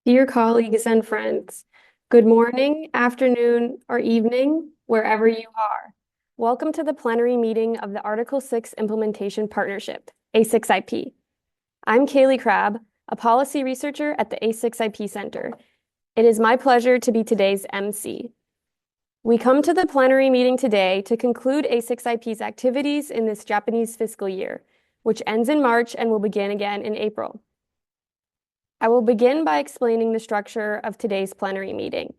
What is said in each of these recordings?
Dear colleagues and friends, good morning, afternoon, or evening, wherever you are. Welcome to the plenary meeting of the Article 6 Implementation Partnership, A6IP. I'm Kaylee Crabb, a policy researcher at the A6IP Center. It is my pleasure to be today's MC. We come to the plenary meeting today to conclude A6IP's activities in this Japanese fiscal year, which ends in March and will begin again in April. I will begin by explaining the structure of today's plenary meeting.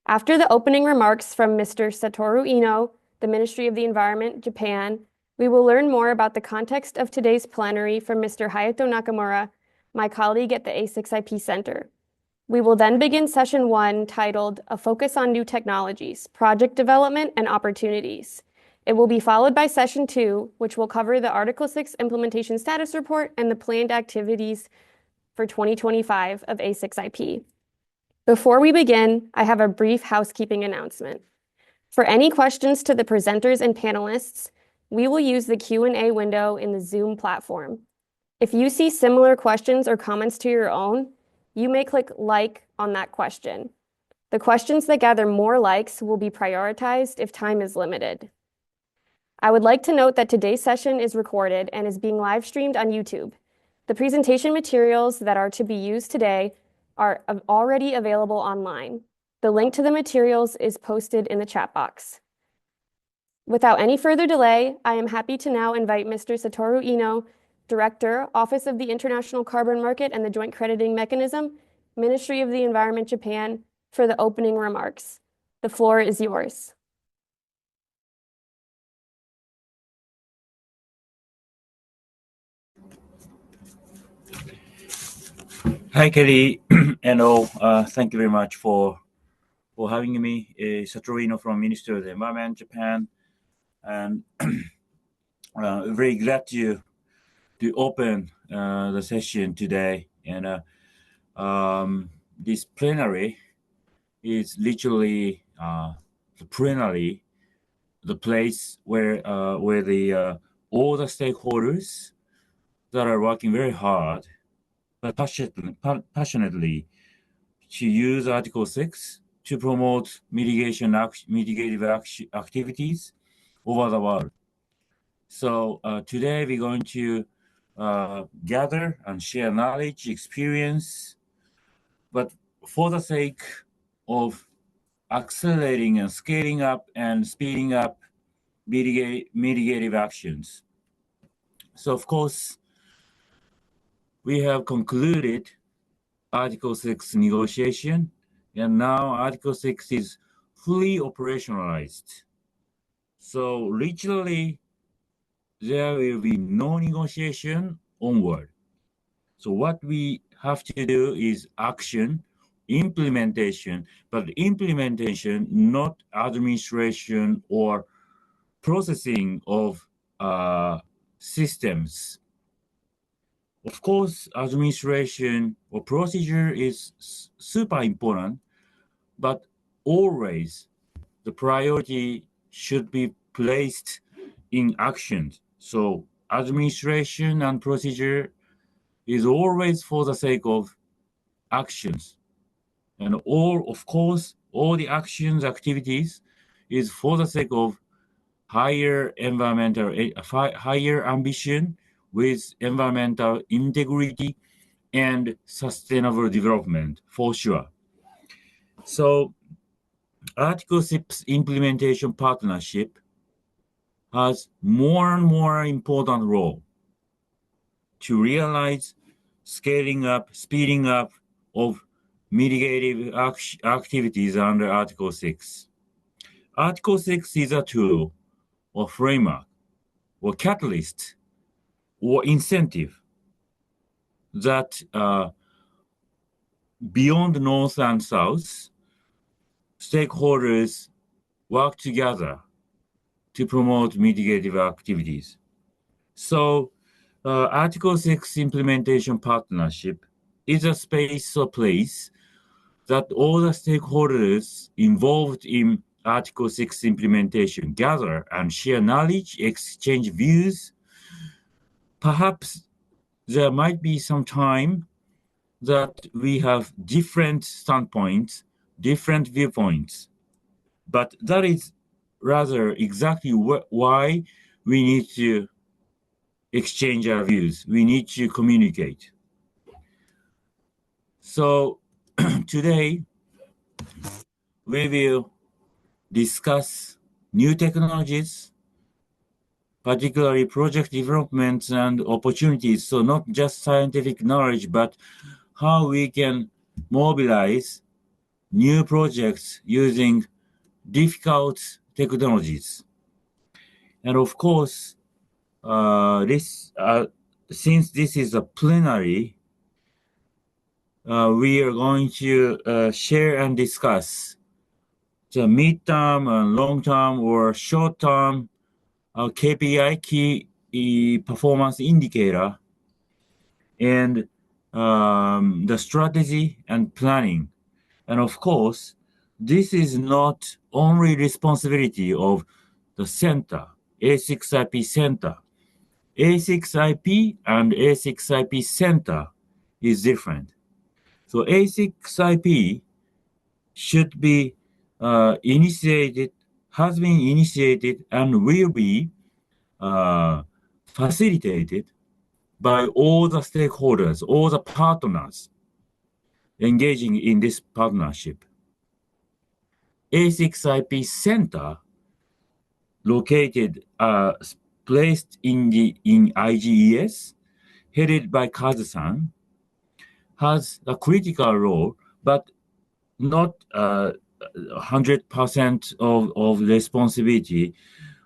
After the opening remarks from Mr. Satoru Ino, the Ministry of the Environment, Japan, we will learn more about the context of today's plenary from Mr. Hayato Nakamura, my colleague at the A6IP Center. We will then begin session 1 titled A Focus on New Technologies, Project Development and Opportunities. It will be followed by session 2, which will cover the Article 6 Implementation Status Report and the planned activities for 2025 of A6IP. Before we begin, I have a brief housekeeping announcement. For any questions to the presenters and panelists, we will use the Q&A window in the Zoom platform. If you see similar questions or comments to your own, you may click like on that question. The questions that gather more likes will be prioritized if time is limited. I would like to note that today's session is recorded and is being live streamed on YouTube. The presentation materials that are to be used today are already available online. The link to the materials is posted in the chat box. Without any further delay, I am happy to now invite Mr. Satoru Ino, Director, Office of the International Carbon Market and the Joint Crediting Mechanism, Ministry of the Environment, Japan, for the opening remarks. The floor is yours. Hi, Kelly, and all. Thank you very much for having me. Satoru Ino from Ministry of the Environment, Japan, and very glad to open the session today. And this plenary is literally the plenary, the place where all the stakeholders that are working very hard but passionately to use Article 6 to promote mitigative activities over the world. So today we're going to gather and share knowledge, experience, but for the sake of accelerating and scaling up and speeding up mitigative actions. So of course, we have concluded Article 6 negotiation, and now Article 6 is fully operationalized. So literally, there will be no negotiation onward. So what we have to do is action, implementation, but implementation, not administration or processing of systems. Of course, administration or procedure is super important, but always the priority should be placed in actions. So administration and procedure is always for the sake of actions. And of course, all the actions, activities is for the sake of higher ambition with environmental integrity and sustainable development, for sure. So Article 6 implementation partnership has more and more important role to realize scaling up, speeding up of mitigative activities under Article 6. Article 6 is a tool or framework or catalyst or incentive that beyond North and South, stakeholders work together to promote mitigative activities. So Article 6 implementation partnership is a space or place that all the stakeholders involved in Article 6 implementation gather and share knowledge, exchange views. Perhaps there might be some time that we have different standpoints, different viewpoints, but that is rather exactly why we need to exchange our views. We need to communicate. So today we will discuss new technologies, particularly project developments and opportunities. So not just scientific knowledge, but how we can mobilize new projects using difficult technologies. And of course, since this is a plenary, we are going to share and discuss the midterm and long-term or short-term KPI, key performance indicator, and the strategy and planning. And of course, this is not only responsibility of the center, A6IP center. A6IP and A6IP center is different. So A6IP should be initiated, has been initiated, and will be facilitated by all the stakeholders, all the partners engaging in this partnership. A6IP Center, located, placed in IGES, headed by Kazu-san, has a critical role, but not 100% of responsibility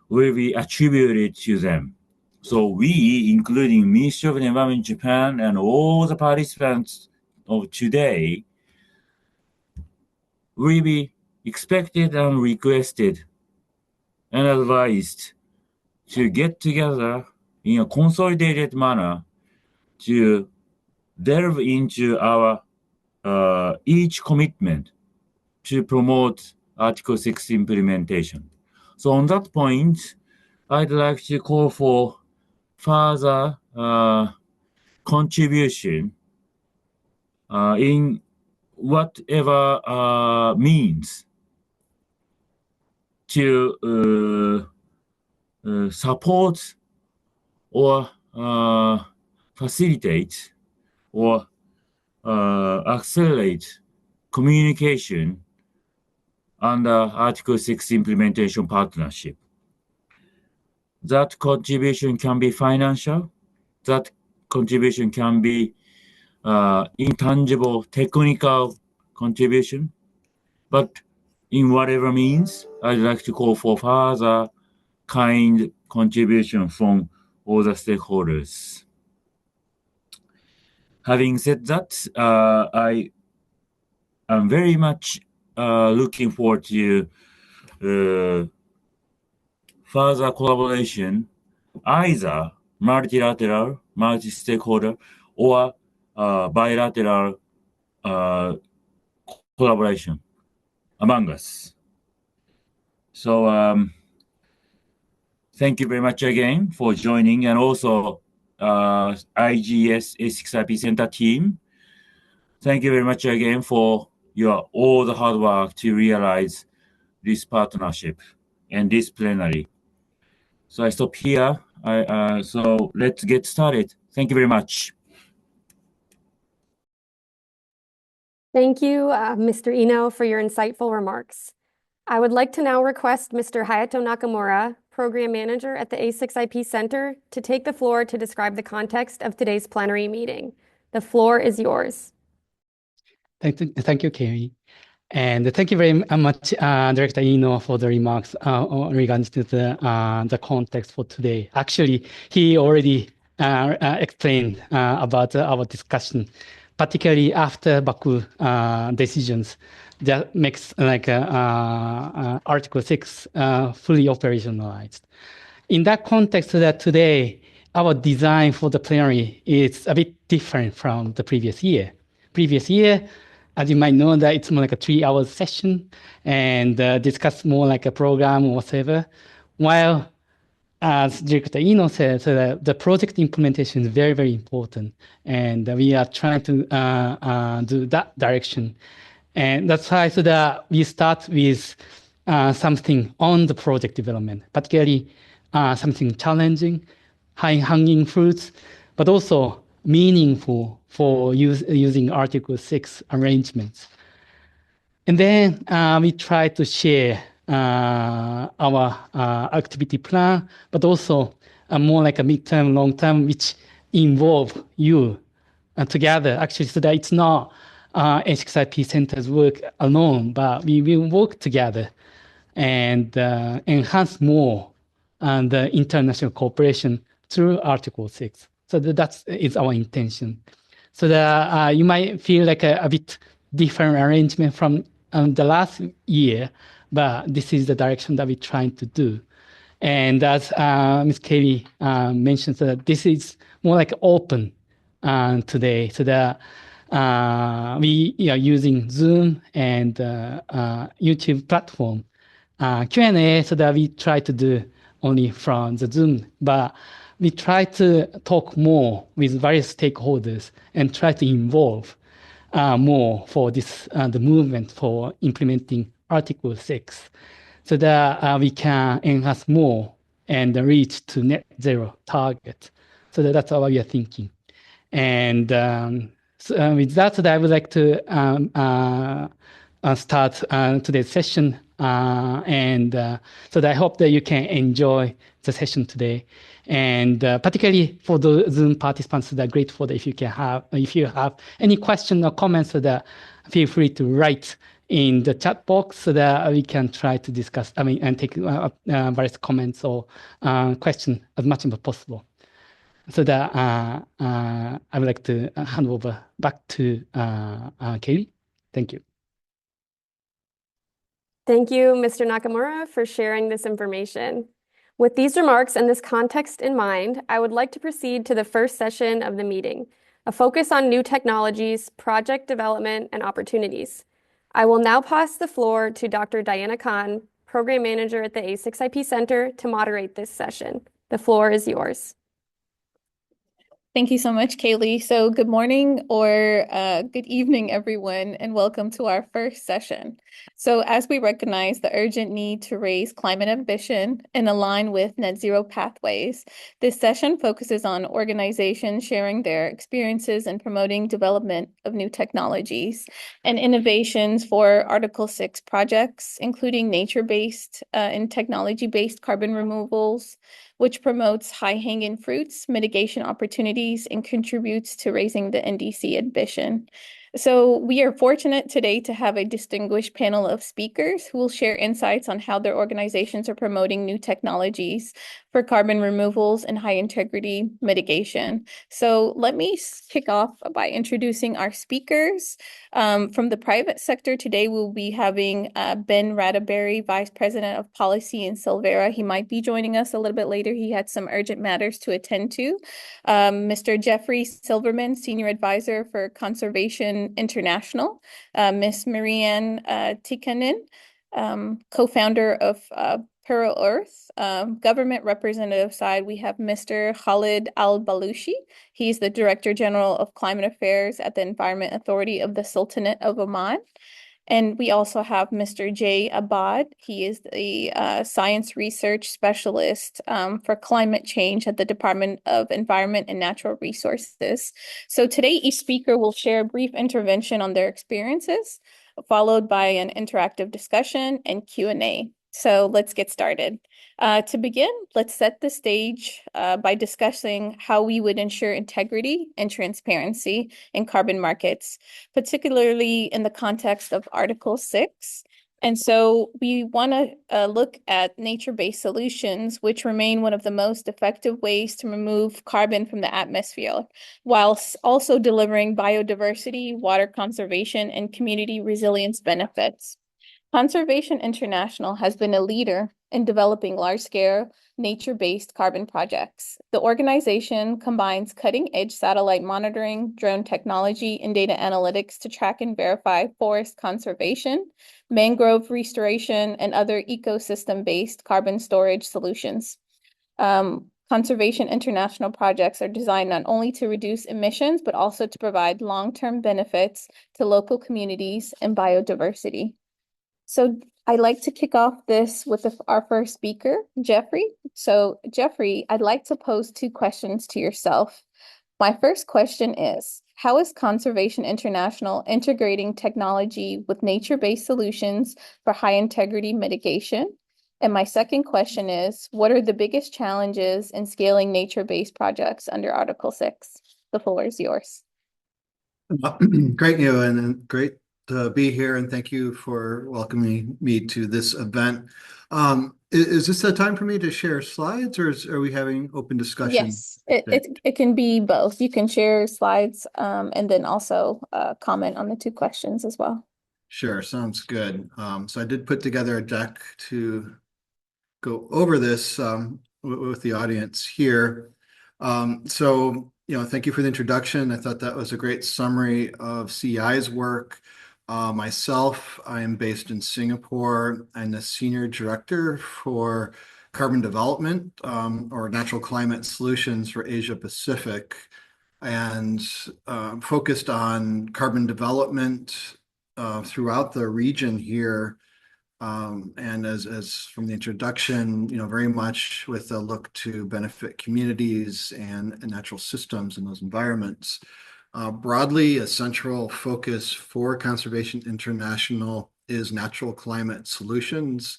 will be attributed to them. So we, including Ministry of Environment Japan and all the participants of today, will be expected and requested and advised to get together in a consolidated manner to delve into our each commitment to promote Article 6 implementation. So on that point, I'd like to call for further contribution in whatever means to support or facilitate or accelerate communication under Article 6 implementation partnership. That contribution can be financial, that contribution can be intangible technical contribution, but in whatever means, I'd like to call for further kind contribution from all the stakeholders. Having said that, I am very much looking forward to further collaboration, either multilateral, multi-stakeholder, or bilateral collaboration among us. So thank you very much again for joining, and also IGS A6IP Center team. Thank you very much again for your all the hard work to realize this partnership and this plenary. So I stop here. So let's get started. Thank you very much. Thank you, Mr. Ino, for your insightful remarks. I would like to now request Mr. Hayato Nakamura, Program Manager at the A6IP Center, to take the floor to describe the context of today's plenary meeting. The floor is yours. Thank you, Kerry. And thank you very much, Director Ino, for the remarks regarding to the context for today. Actually, he already explained about our discussion, particularly after Baku decisions that makes like Article 6 fully operationalized. In that context, that today our design for the plenary is a bit different from the previous year. Previous year, as you might know, that it's more like a 3-hour session and discuss more like a program or whatever. While as Director Ino said, so the project implementation is very, very important. And we are trying to do that direction. And that's why so that we start with something on the project development, particularly something challenging, high-hanging fruits, but also meaningful for using Article 6 arrangements. And then we try to share our activity plan, but also more like a midterm, long term, which involve you together, actually, so that it's not HXIP centers work alone, but we will work together and enhance more the international cooperation through Article 6. So that is our intention. So that you might feel like a bit different arrangement from the last year, but this is the direction that we're trying to do. And as Ms. Kelly mentioned, so that this is more like open today. So that we are using Zoom and YouTube platform Q&A, so that we try to do only from the Zoom, but we try to talk more with various stakeholders and try to involve more for this the movement for implementing Article 6, so that we can enhance more and reach to net zero target. So that's what we are thinking. And with that, I would like to start today's session. So that I hope that you can enjoy the session today. And particularly for the Zoom participants, that are grateful that if you have any question or comments, so that feel free to write in the chat box so that we can try to discuss, and take various comments or questions as much as possible. So that I would like to hand over back to Kaylee. Thank you. Thank you, Mr. Nakamura, for sharing this information. With these remarks and this context in mind, I would like to proceed to the first session of the meeting, a focus on new technologies, project development, and opportunities. I will now pass the floor to Dr. Diana Khan, Program Manager at the A6IP Center, to moderate this session. The floor is yours. Thank you so much, Kaylee. So good morning or good evening, everyone, and welcome to our first session. So as we recognize the urgent need to raise climate ambition and align with net zero pathways, this session focuses on organizations sharing their experiences and promoting development of new technologies and innovations for Article 6 projects, including nature-based and technology-based carbon removals, which promotes high-hanging fruits, mitigation opportunities, and contributes to raising the NDC ambition. So we are fortunate today to have a distinguished panel of speakers who will share insights on how their organizations are promoting new technologies for carbon removals and high integrity mitigation. So let me kick off by introducing our speakers. From the private sector today, we'll be having Ben Radaberry, Vice President of Policy in Silvera. He might be joining us a little bit later. He had some urgent matters to attend to. Mr. Jeffrey Silverman, Senior Advisor for Conservation International. Ms. Marianne Tikkanen, co-founder of Pearl Earth. Government representative side, we have Mr. Khalid Al-Balushi. He's the Director General of Climate Affairs at the Environment Authority of the Sultanate of Oman. And we also have Mr. Jay Abad. He is the science research specialist for climate change at the Department of Environment and Natural Resources. So today, each speaker will share a brief intervention on their experiences, followed by an interactive discussion and Q&A. So let's get started. To begin, let's set the stage by discussing how we would ensure integrity and transparency in carbon markets, particularly in the context of Article 6. And so we want to look at nature-based solutions, which remain one of the most effective ways to remove carbon from the atmosphere, whilst also delivering biodiversity, water conservation, and community resilience benefits. Conservation International has been a leader in developing large-scale nature-based carbon projects. The organization combines cutting-edge satellite monitoring, drone technology, and data analytics to track and verify forest conservation, mangrove restoration, and other ecosystem-based carbon storage solutions. Conservation international projects are designed not only to reduce emissions, but also to provide long-term benefits to local communities and biodiversity. So I'd like to kick off this with our first speaker, Jeffrey. So Jeffrey, I'd like to pose two questions to yourself. My first question is, how is Conservation International integrating technology with nature-based solutions for high integrity mitigation? And my second question is, what are the biggest challenges in scaling nature-based projects under Article 6? The floor is yours. Great, and great to be here, and thank you for welcoming me to this event. Is this a time for me to share slides, or are we having open discussion? Yes, it can be both. You can share slides and then also comment on the two questions as well. Sure, sounds good. So I did put together a deck to go over this with the audience here. Thank you for the introduction. I thought that was a great summary of CEI's work. Myself, I am based in Singapore. I'm the Senior Director for Carbon Development or Natural Climate Solutions for Asia Pacific, and focused on carbon development throughout the region here. And as from the introduction, very much with a look to benefit communities and natural systems in those environments. Broadly, a central focus for Conservation International is natural climate solutions.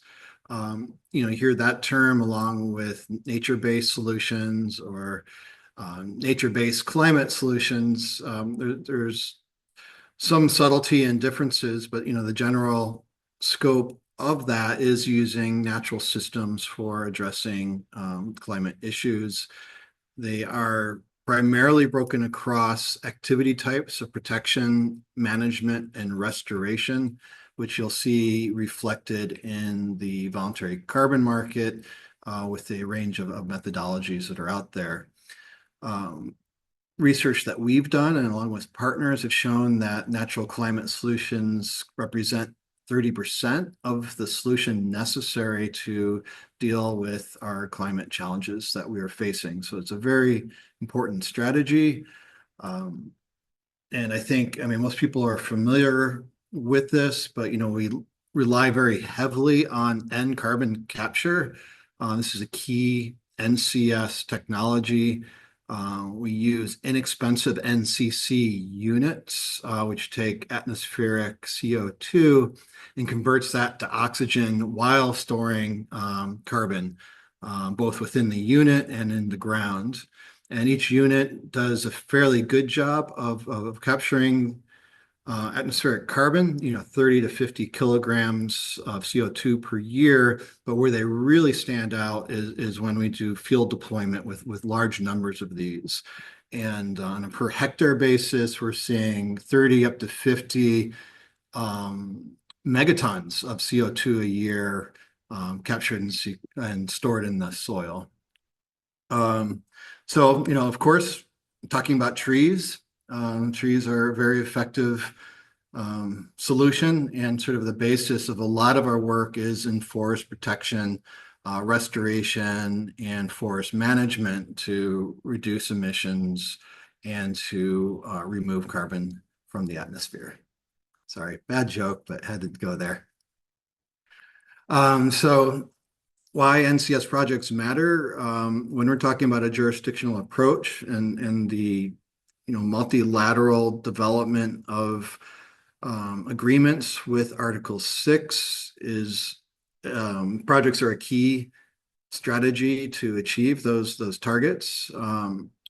You hear that term along with nature-based solutions or nature-based climate solutions. There's some subtlety and differences, but the general scope of that is using natural systems for addressing climate issues. They are primarily broken across activity types of protection, management, and restoration, which you'll see reflected in the voluntary carbon market with a range of methodologies that are out there. Research that we've done and along with partners have shown that natural climate solutions represent 30% of the solution necessary to deal with our climate challenges that we are facing. So it's a very important strategy. And I think, most people are familiar with this, but, we rely very heavily on N carbon capture. This is a key NCS technology. We use inexpensive NCC units, which take atmospheric CO2 and converts that to oxygen while storing carbon, both within the unit and in the ground. And each unit does a fairly good job of capturing atmospheric carbon, 30 to 50 kilograms of CO2 per year. But where they really stand out is when we do field deployment with large numbers of these. And on a per hectare basis, we're seeing 30 up to 50 megatons of CO2 a year captured and stored in the soil. Of course, talking about trees, trees are a very effective solution, and sort of the basis of a lot of our work is in forest protection, restoration, and forest management to reduce emissions and to remove carbon from the atmosphere. Sorry, bad joke, but had to go there. So why NCS projects matter when we're talking about a jurisdictional approach and the multilateral development of agreements with Article 6 is projects are a key strategy to achieve those targets.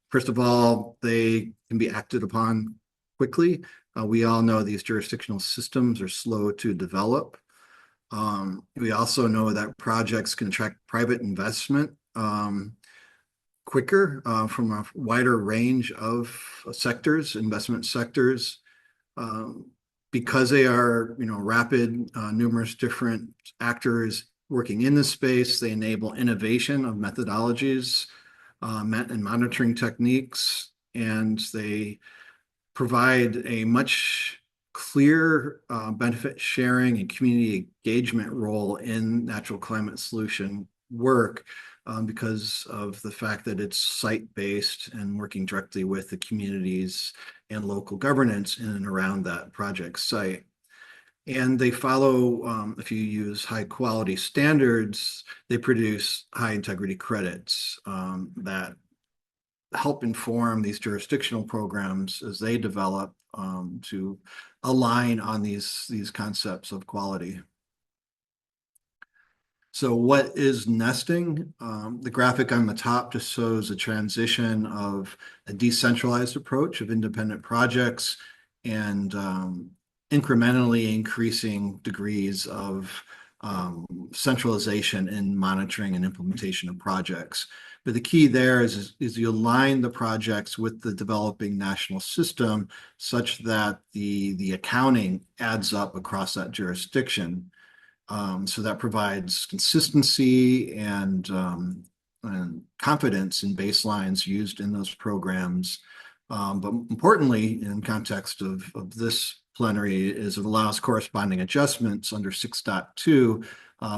First of all, they can be acted upon quickly. We all know these jurisdictional systems are slow to develop. We also know that projects can attract private investment quicker from a wider range of sectors, investment sectors. Because they are, rapid, numerous different actors working in this space, they enable innovation of methodologies and monitoring techniques, and they provide a much clear benefit sharing and community engagement role in natural climate solution work because of the fact that it's site-based and working directly with the communities and local governance in and around that project site. And they follow, if you use high quality standards, they produce high integrity credits that help inform these jurisdictional programs as they develop to align on these concepts of quality. So what is nesting? The graphic on the top just shows a transition of a decentralized approach of independent projects and incrementally increasing degrees of centralization in monitoring and implementation of projects. But the key there is you align the projects with the developing national system such that the accounting adds up across that jurisdiction. So that provides consistency and confidence in baselines used in those programs. But importantly, in context of this plenary, is it allows corresponding adjustments under 6.2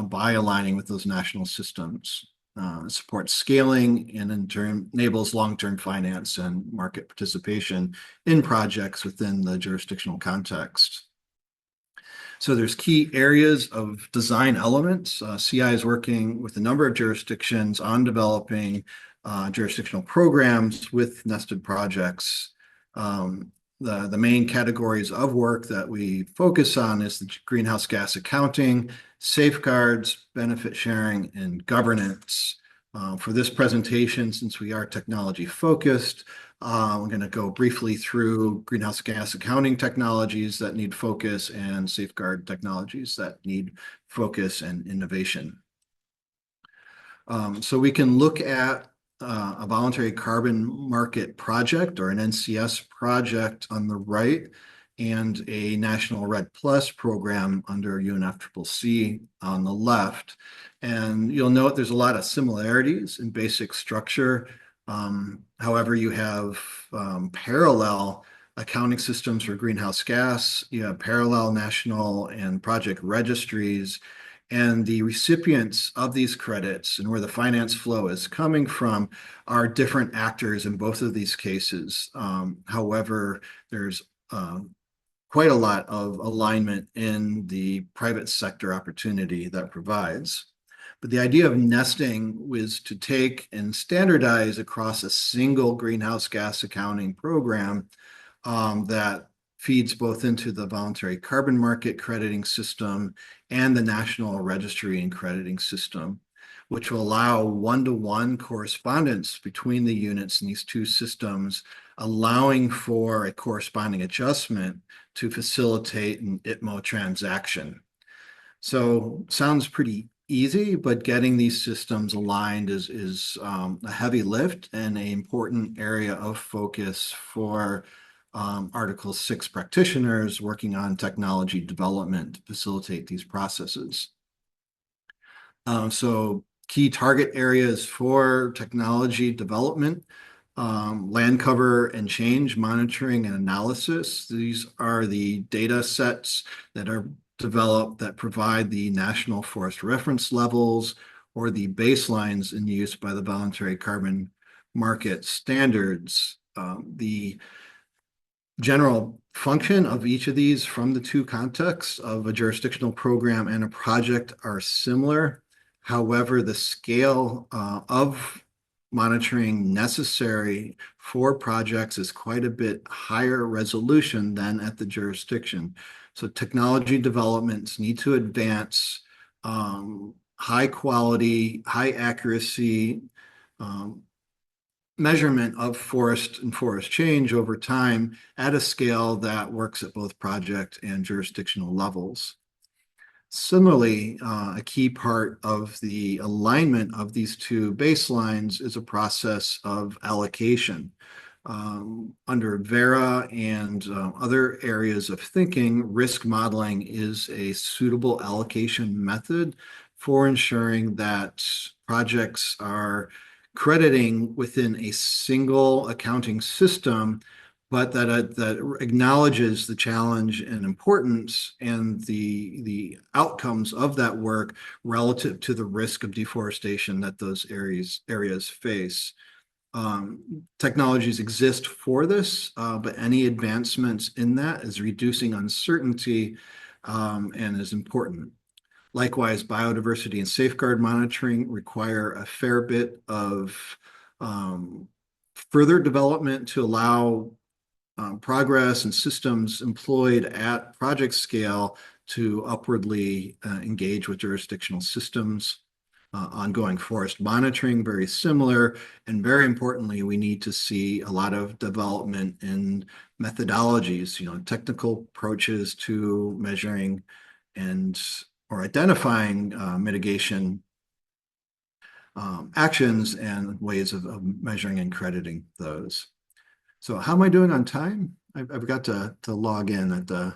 by aligning with those national systems. It supports scaling and in turn enables long-term finance and market participation in projects within the jurisdictional context. So there's key areas of design elements. CI is working with a number of jurisdictions on developing jurisdictional programs with nested projects. The main categories of work that we focus on is the greenhouse gas accounting, safeguards, benefit sharing, and governance. For this presentation, since we are technology focused, we're going to go briefly through greenhouse gas accounting technologies that need focus and safeguard technologies that need focus and innovation. So we can look at a voluntary carbon market project or an NCS project on the right and a national RED Plus program under UNFCCC on the left. And you'll note there's a lot of similarities in basic structure. However, you have parallel accounting systems for greenhouse gas, you have parallel national and project registries, and the recipients of these credits and where the finance flow is coming from are different actors in both of these cases. However, there's quite a lot of alignment in the private sector opportunity that provides. But the idea of nesting was to take and standardize across a single greenhouse gas accounting program that feeds both into the voluntary carbon market crediting system and the national registry and crediting system, which will allow one-to-one correspondence between the units in these two systems, allowing for a corresponding adjustment to facilitate an ITMO transaction. So sounds pretty easy, but getting these systems aligned is a heavy lift and an important area of focus for Article 6 practitioners working on technology development to facilitate these processes. So key target areas for technology development, land cover and change monitoring and analysis. These are the data sets that are developed that provide the national forest reference levels or the baselines in use by the voluntary carbon market standards. The general function of each of these from the two contexts of a jurisdictional program and a project are similar. However, the scale of monitoring necessary for projects is quite a bit higher resolution than at the jurisdiction. So technology developments need to advance high quality, high accuracy measurement of forest and forest change over time at a scale that works at both project and jurisdictional levels. Similarly, a key part of the alignment of these two baselines is a process of allocation. Under VERA and other areas of thinking, risk modeling is a suitable allocation method for ensuring that projects are crediting within a single accounting system but that acknowledges the challenge and importance and the outcomes of that work relative to the risk of deforestation that those areas face. Technologies exist for this, but any advancements in that is reducing uncertainty and is important. Likewise, biodiversity and safeguard monitoring require a fair bit of further development to allow progress and systems employed at project scale to upwardly engage with jurisdictional systems. Ongoing forest monitoring, very similar. And very importantly, we need to see a lot of development in methodologies, technical approaches to measuring or identifying mitigation actions and ways of measuring and crediting those. So how am I doing on time? I've got to log in at the.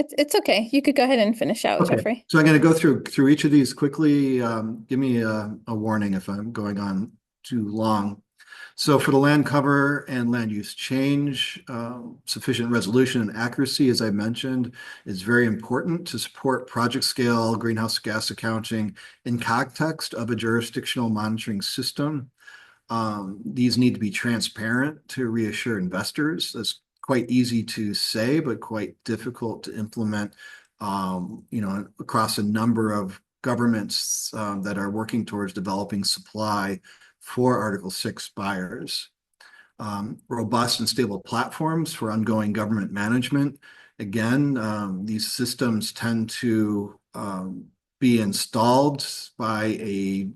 It's okay. You could go ahead and finish out, Okay, Jeffrey. so I'm going to go through each of these quickly. Give me a warning if I'm going on too long. So for the land cover and land use change, sufficient resolution and accuracy, as I mentioned, is very important to support project scale greenhouse gas accounting in context of a jurisdictional monitoring system. These need to be transparent to reassure investors. That's quite easy to say, but quite difficult to implement, across a number of governments that are working towards developing supply for Article 6 buyers. Robust and stable platforms for ongoing government management. Again, these systems tend to be installed by a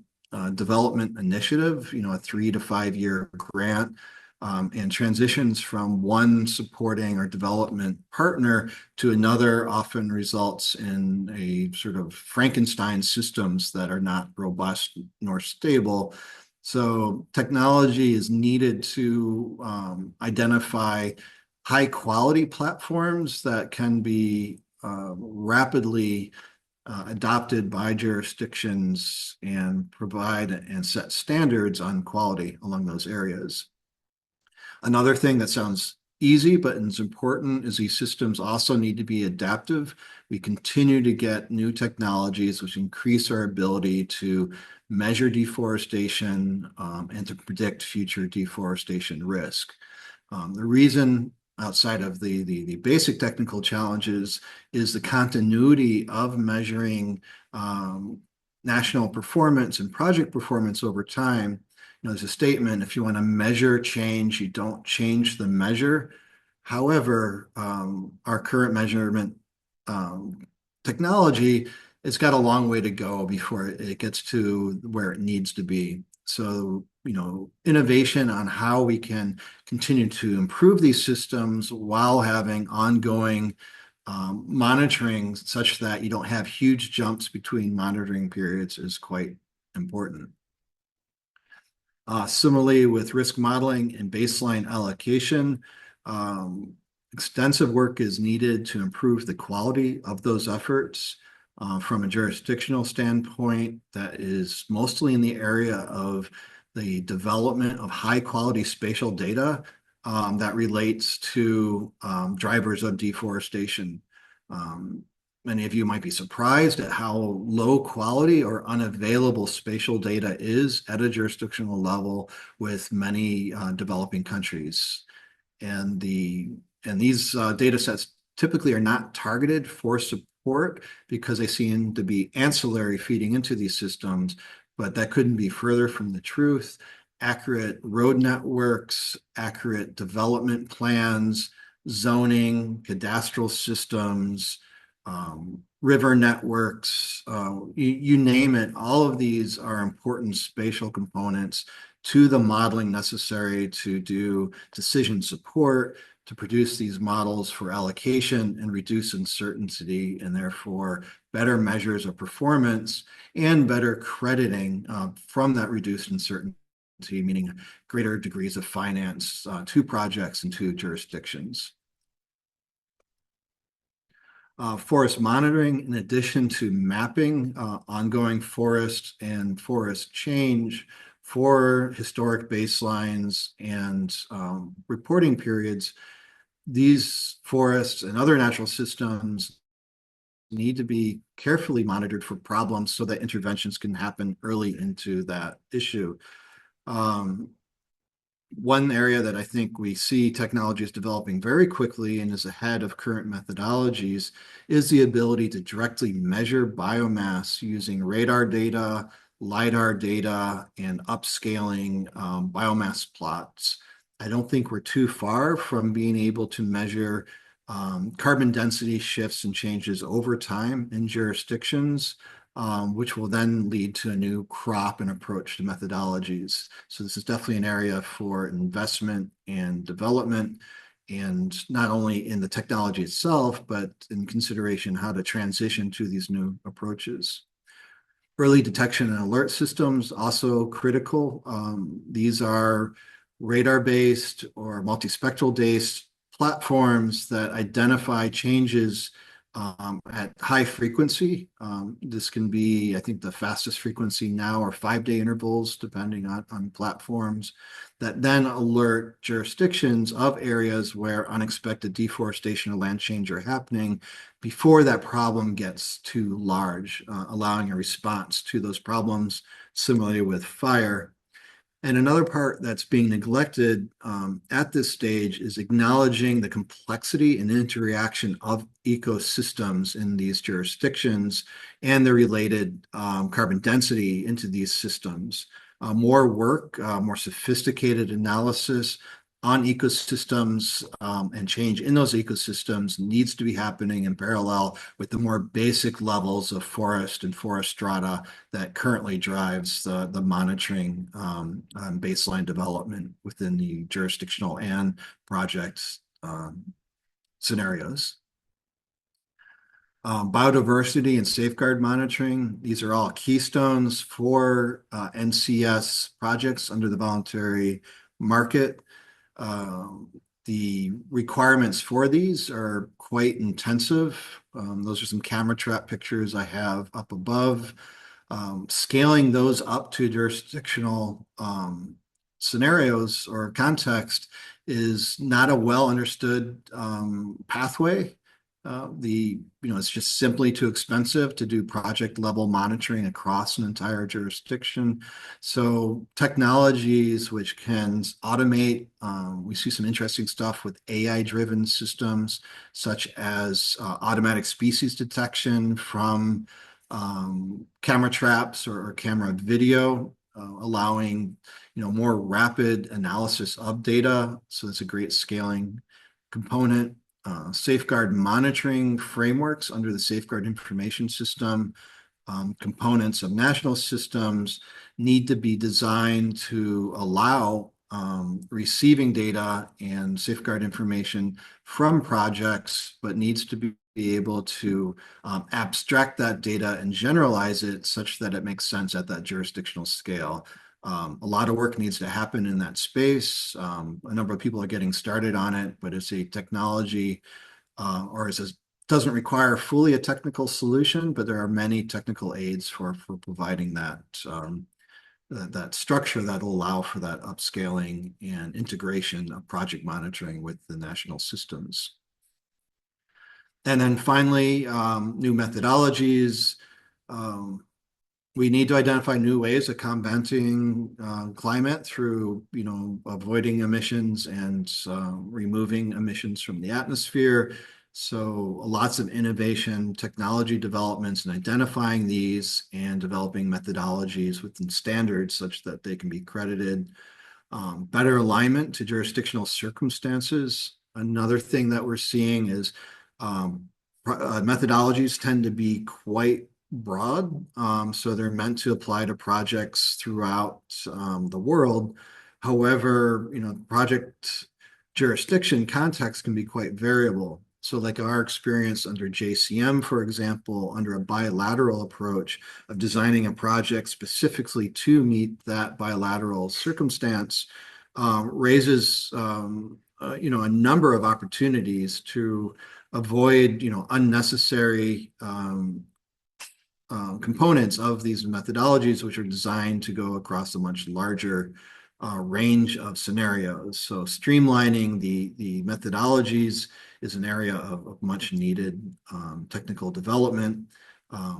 development initiative, a 3 to 5 year grant, and transitions from one supporting or development partner to another often results in a sort of Frankenstein systems that are not robust nor stable. So technology is needed to identify high quality platforms that can be rapidly adopted by jurisdictions and provide and set standards on quality along those areas. Another thing that sounds easy, but is important, is these systems also need to be adaptive. We continue to get new technologies which increase our ability to measure deforestation and to predict future deforestation risk. The reason outside of the basic technical challenges is the continuity of measuring national performance and project performance over time. There's a statement, if you want to measure change, you don't change the measure. However, our current measurement technology, it's got a long way to go before it gets to where it needs to be. So, innovation on how we can continue to improve these systems while having ongoing monitoring such that you don't have huge jumps between monitoring periods is quite important. Similarly, with risk modeling and baseline allocation, extensive work is needed to improve the quality of those efforts. From a jurisdictional standpoint, that is mostly in the area of the development of high quality spatial data that relates to drivers of deforestation. Many of you might be surprised at how low quality or unavailable spatial data is at a jurisdictional level with many developing countries. And these data sets typically are not targeted for support because they seem to be ancillary feeding into these systems, but that couldn't be further from the truth. Accurate road networks, accurate development plans, zoning, cadastral systems, river networks, you name it, all of these are important spatial components to the modeling necessary to do decision support, to produce these models for allocation and reduce uncertainty, and therefore better measures of performance and better crediting from that reduced uncertainty, meaning greater degrees of finance to projects and to jurisdictions. Forest monitoring, in addition to mapping ongoing forest and forest change, for historic baselines and reporting periods, these forests and other natural systems need to be carefully monitored for problems so that interventions can happen early into that issue. One area that I think we see technology is developing very quickly and is ahead of current methodologies is the ability to directly measure biomass using radar data, LiDAR data, and upscaling biomass plots. I don't think we're too far from being able to measure carbon density shifts and changes over time in jurisdictions, which will then lead to a new crop and approach to methodologies. So this is definitely an area for investment and development, and not only in the technology itself, but in consideration how to transition to these new approaches. Early detection and alert systems also critical. These are radar-based or multispectral-based platforms that identify changes at high frequency. This can be, I think the fastest frequency now are 5-day intervals, depending on platforms, that then alert jurisdictions of areas where unexpected deforestation or land change are happening before that problem gets too large, allowing a response to those problems, similarly with fire. And another part that's being neglected at this stage is acknowledging the complexity and interaction of ecosystems in these jurisdictions and the related carbon density into these systems. More work, more sophisticated analysis on ecosystems and change in those ecosystems needs to be happening in parallel with the more basic levels of forest and forest strata that currently drives the monitoring baseline development within the jurisdictional and project scenarios. Biodiversity and safeguard monitoring. These are all keystones for NCS projects under the voluntary market. The requirements for these are quite intensive. Those are some camera trap pictures I have up above. Scaling those up to jurisdictional scenarios or context is not a well understood pathway. It's just simply too expensive to do project level monitoring across an entire jurisdiction. So technologies which can automate, we see some interesting stuff with AI-driven systems, such as automatic species detection from camera traps or camera video, allowing more rapid analysis of data. So that's a great scaling component. Safeguard monitoring frameworks under the Safeguard Information System. Components of national systems need to be designed to allow receiving data and safeguard information from projects, but needs to be able to abstract that data and generalize it such that it makes sense at that jurisdictional scale. A lot of work needs to happen in that space. A number of people are getting started on it, but it's a technology doesn't require fully a technical solution, but there are many technical aids for providing that that structure that will allow for that upscaling and integration of project monitoring with the national systems. And then finally, new methodologies. We need to identify new ways of combating climate through, avoiding emissions and removing emissions from the atmosphere. So lots of innovation, technology developments, and identifying these and developing methodologies within standards such that they can be credited. Better alignment to jurisdictional circumstances. Another thing that we're seeing is methodologies tend to be quite broad, so they're meant to apply to projects throughout the world. However, project jurisdiction context can be quite variable. So like our experience under JCM, for example, under a bilateral approach of designing a project specifically to meet that bilateral circumstance, raises a number of opportunities to avoid unnecessary components of these methodologies, which are designed to go across a much larger range of scenarios. So streamlining the methodologies is an area of much needed technical development.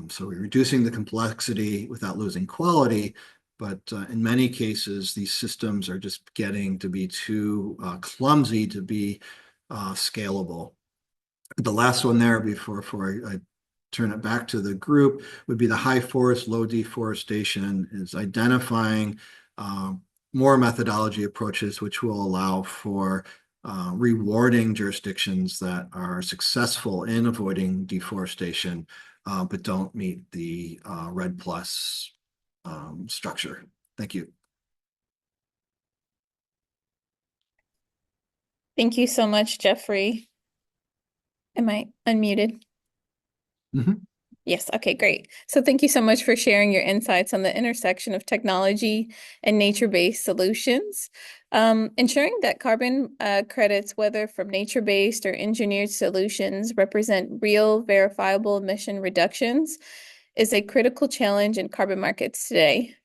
So we're reducing the complexity without losing quality, but in many cases, these systems are just getting to be too clumsy to be scalable. The last one there before I turn it back to the group would be the high forest, low deforestation, is identifying more methodology approaches which will allow for rewarding jurisdictions that are successful in avoiding deforestation, but don't meet the REDD+ structure. Thank you. Thank you so much, Jeffrey. Am I unmuted? Mhm. Yes, okay, great. So thank you so much for sharing your insights on the intersection of technology and nature-based solutions. Ensuring that carbon credits, whether from nature-based or engineered solutions, represent real, verifiable emission reductions is a critical challenge in carbon markets today.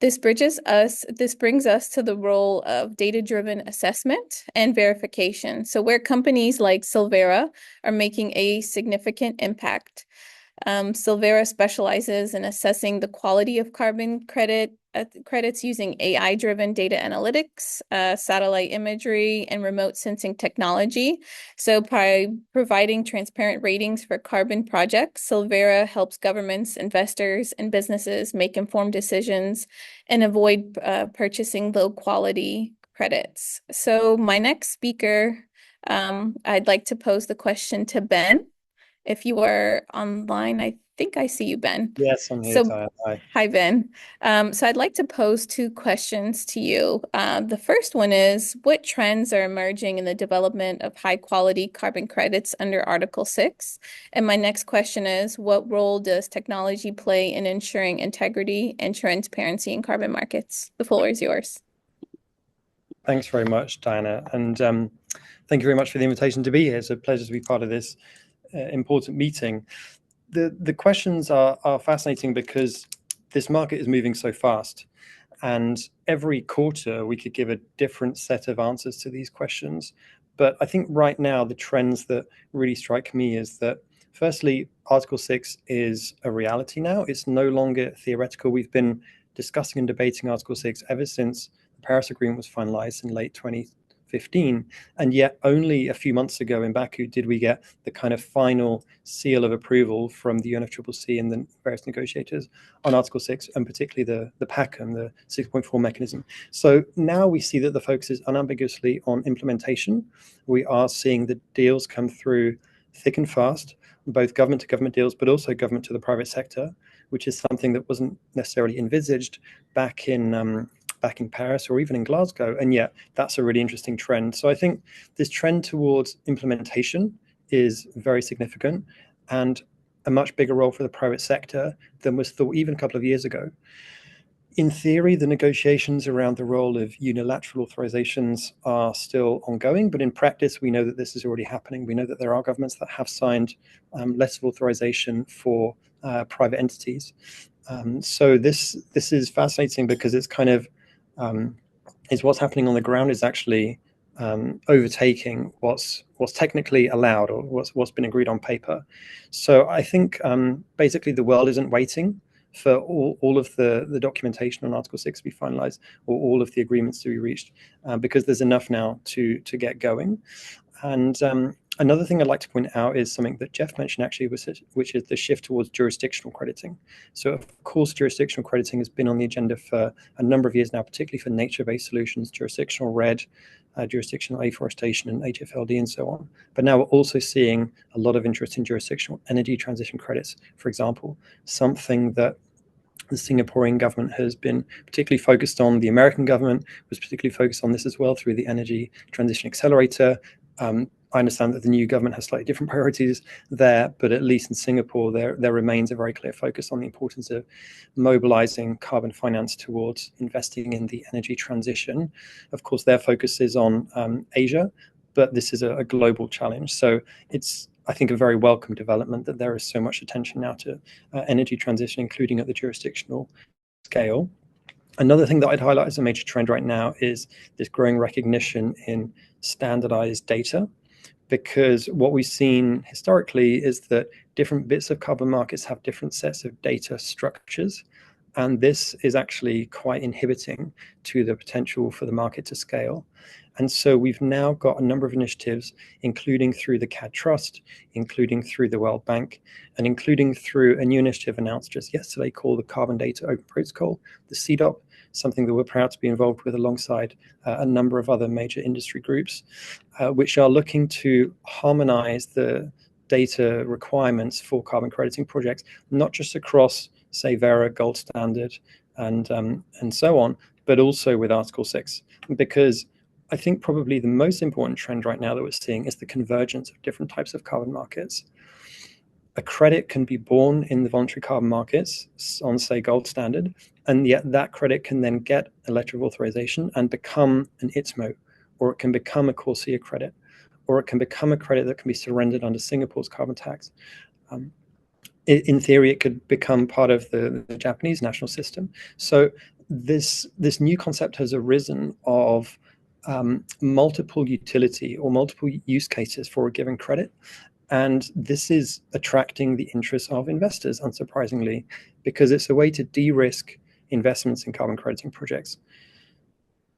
This brings us to the role of data-driven assessment and verification. So where companies like Silvera are making a significant impact. Silvera specializes in assessing the quality of carbon credits using AI-driven data analytics, satellite imagery, and remote sensing technology. So by providing transparent ratings for carbon projects, Silvera helps governments, investors, and businesses make informed decisions and avoid purchasing low-quality credits. So my next speaker, I'd like to pose the question to Ben. If you are online, I think I see you, Ben. Yes, I'm here, So, Ty. Hi. hi, Ben. So I'd like to pose two questions to you. The first one is, what trends are emerging in the development of high-quality carbon credits under Article 6? And my next question is, what role does technology play in ensuring integrity and transparency in carbon markets? The floor is yours. Thanks very much, Diana. And thank you very much for the invitation to be here. It's a pleasure to be part of this important meeting. The questions are fascinating because this market is moving so fast. And every quarter, we could give a different set of answers to these questions. But I think right now, the trends that really strike me is that, firstly, Article 6 is a reality now. It's no longer theoretical. We've been discussing and debating Article 6 ever since the Paris Agreement was finalized in late 2015. And yet only a few months ago in Baku did we get the kind of final seal of approval from the UNFCCC and the various negotiators on Article 6, and particularly the PACM, the 6.4 mechanism. So now we see that the focus is unambiguously on implementation. We are seeing the deals come through thick and fast, both government to government deals, but also government to the private sector, which is something that wasn't necessarily envisaged back in Paris or even in Glasgow, and yet that's a really interesting trend. So I think this trend towards implementation is very significant, and a much bigger role for the private sector than was thought even a couple of years ago. In theory, the negotiations around the role of unilateral authorizations are still ongoing, but in practice, we know that this is already happening. We know that there are governments that have signed letters of authorization for private entities. So this is fascinating because it's kind of is what's happening on the ground is actually overtaking what's technically allowed or what's been agreed on paper. So I think basically the world isn't waiting for all of the documentation on Article 6 to be finalized or all of the agreements to be reached, because there's enough now to get going. And another thing I'd like to point out is something that Jeff mentioned actually, which is the shift towards jurisdictional crediting. So of course, jurisdictional crediting has been on the agenda for a number of years now, particularly for nature-based solutions, jurisdictional REDD, jurisdictional afforestation and HFLD and so on. But now we're also seeing a lot of interest in jurisdictional energy transition credits, for example, something that the Singaporean government has been particularly focused on. The American government was particularly focused on this as well through the Energy Transition Accelerator. I understand that the new government has slightly different priorities there, but at least in Singapore, there remains a very clear focus on the importance of mobilizing carbon finance towards investing in the energy transition. Of course, their focus is on Asia, but this is a global challenge. So it's I think, a very welcome development that there is so much attention now to energy transition, including at the jurisdictional scale. Another thing that I'd highlight as a major trend right now is this growing recognition in standardized data, because what we've seen historically is that different bits of carbon markets have different sets of data structures. And this is actually quite inhibiting to the potential for the market to scale. And so we've now got a number of initiatives, including through the CAD Trust, including through the World Bank, and including through a new initiative announced just yesterday called the Carbon Data Open Protocol, the CDOP, something that we're proud to be involved with alongside a number of other major industry groups, which are looking to harmonize the data requirements for carbon crediting projects, not just across, say, Vera, Gold Standard, and so on, but also with Article 6, because I think probably the most important trend right now that we're seeing is the convergence of different types of carbon markets. A credit can be born in the voluntary carbon markets on, say, Gold Standard, and yet that credit can then get a letter of authorization and become an ITMO, or it can become a CORSIA credit, or it can become a credit that can be surrendered under Singapore's carbon tax. In theory, it could become part of the Japanese national system. So this new concept has arisen of multiple utility or multiple use cases for a given credit. And this is attracting the interest of investors, unsurprisingly, because it's a way to de-risk investments in carbon crediting projects.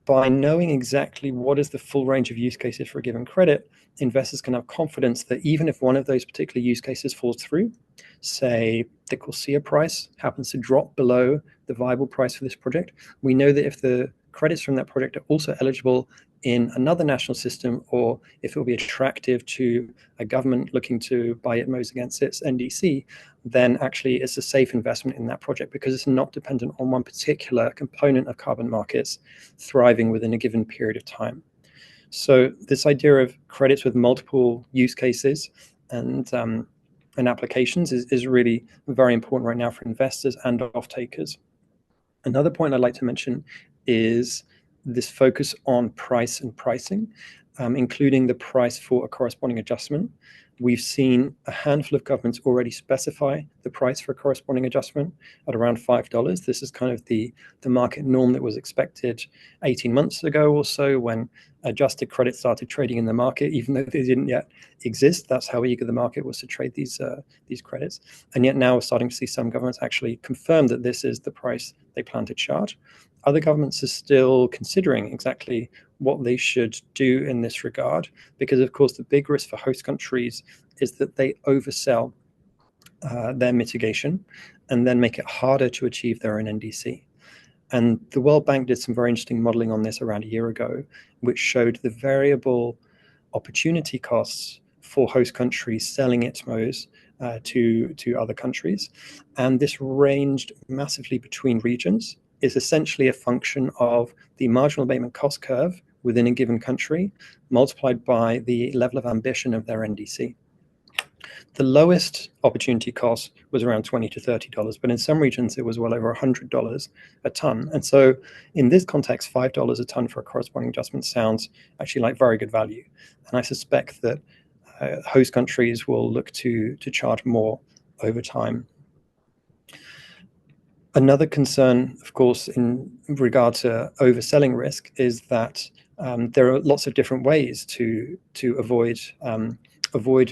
By knowing exactly what is the full range of use cases for a given credit, investors can have confidence that even if one of those particular use cases falls through, say the CORSIA price happens to drop below the viable price for this project, we know that if the credits from that project are also eligible in another national system, or if it will be attractive to a government looking to buy ITMOs against its NDC, then actually it's a safe investment in that project because it's not dependent on one particular component of carbon markets thriving within a given period of time. So this idea of credits with multiple use cases and applications is really very important right now for investors and off-takers. Another point I'd like to mention is this focus on price and pricing, including the price for a corresponding adjustment. We've seen a handful of governments already specify the price for a corresponding adjustment at around $5. This is kind of the market norm that was expected 18 months ago or so when adjusted credits started trading in the market, even though they didn't yet exist. That's how eager the market was to trade these credits. And yet now we're starting to see some governments actually confirm that this is the price they plan to charge. Other governments are still considering exactly what they should do in this regard, because of course the big risk for host countries is that they oversell their mitigation and then make it harder to achieve their own NDC. And the World Bank did some very interesting modeling on this around a year ago, which showed the variable opportunity costs for host countries selling ITMOs to other countries. And this ranged massively between regions. Is essentially a function of the marginal abatement cost curve within a given country multiplied by the level of ambition of their NDC. The lowest opportunity cost was around $20 to $30, but in some regions it was well over $100 a ton. And so in this context, $5 a ton for a corresponding adjustment sounds actually like very good value. And I suspect that host countries will look to charge more over time. Another concern, of course, in regard to overselling risk is that there are lots of different ways to avoid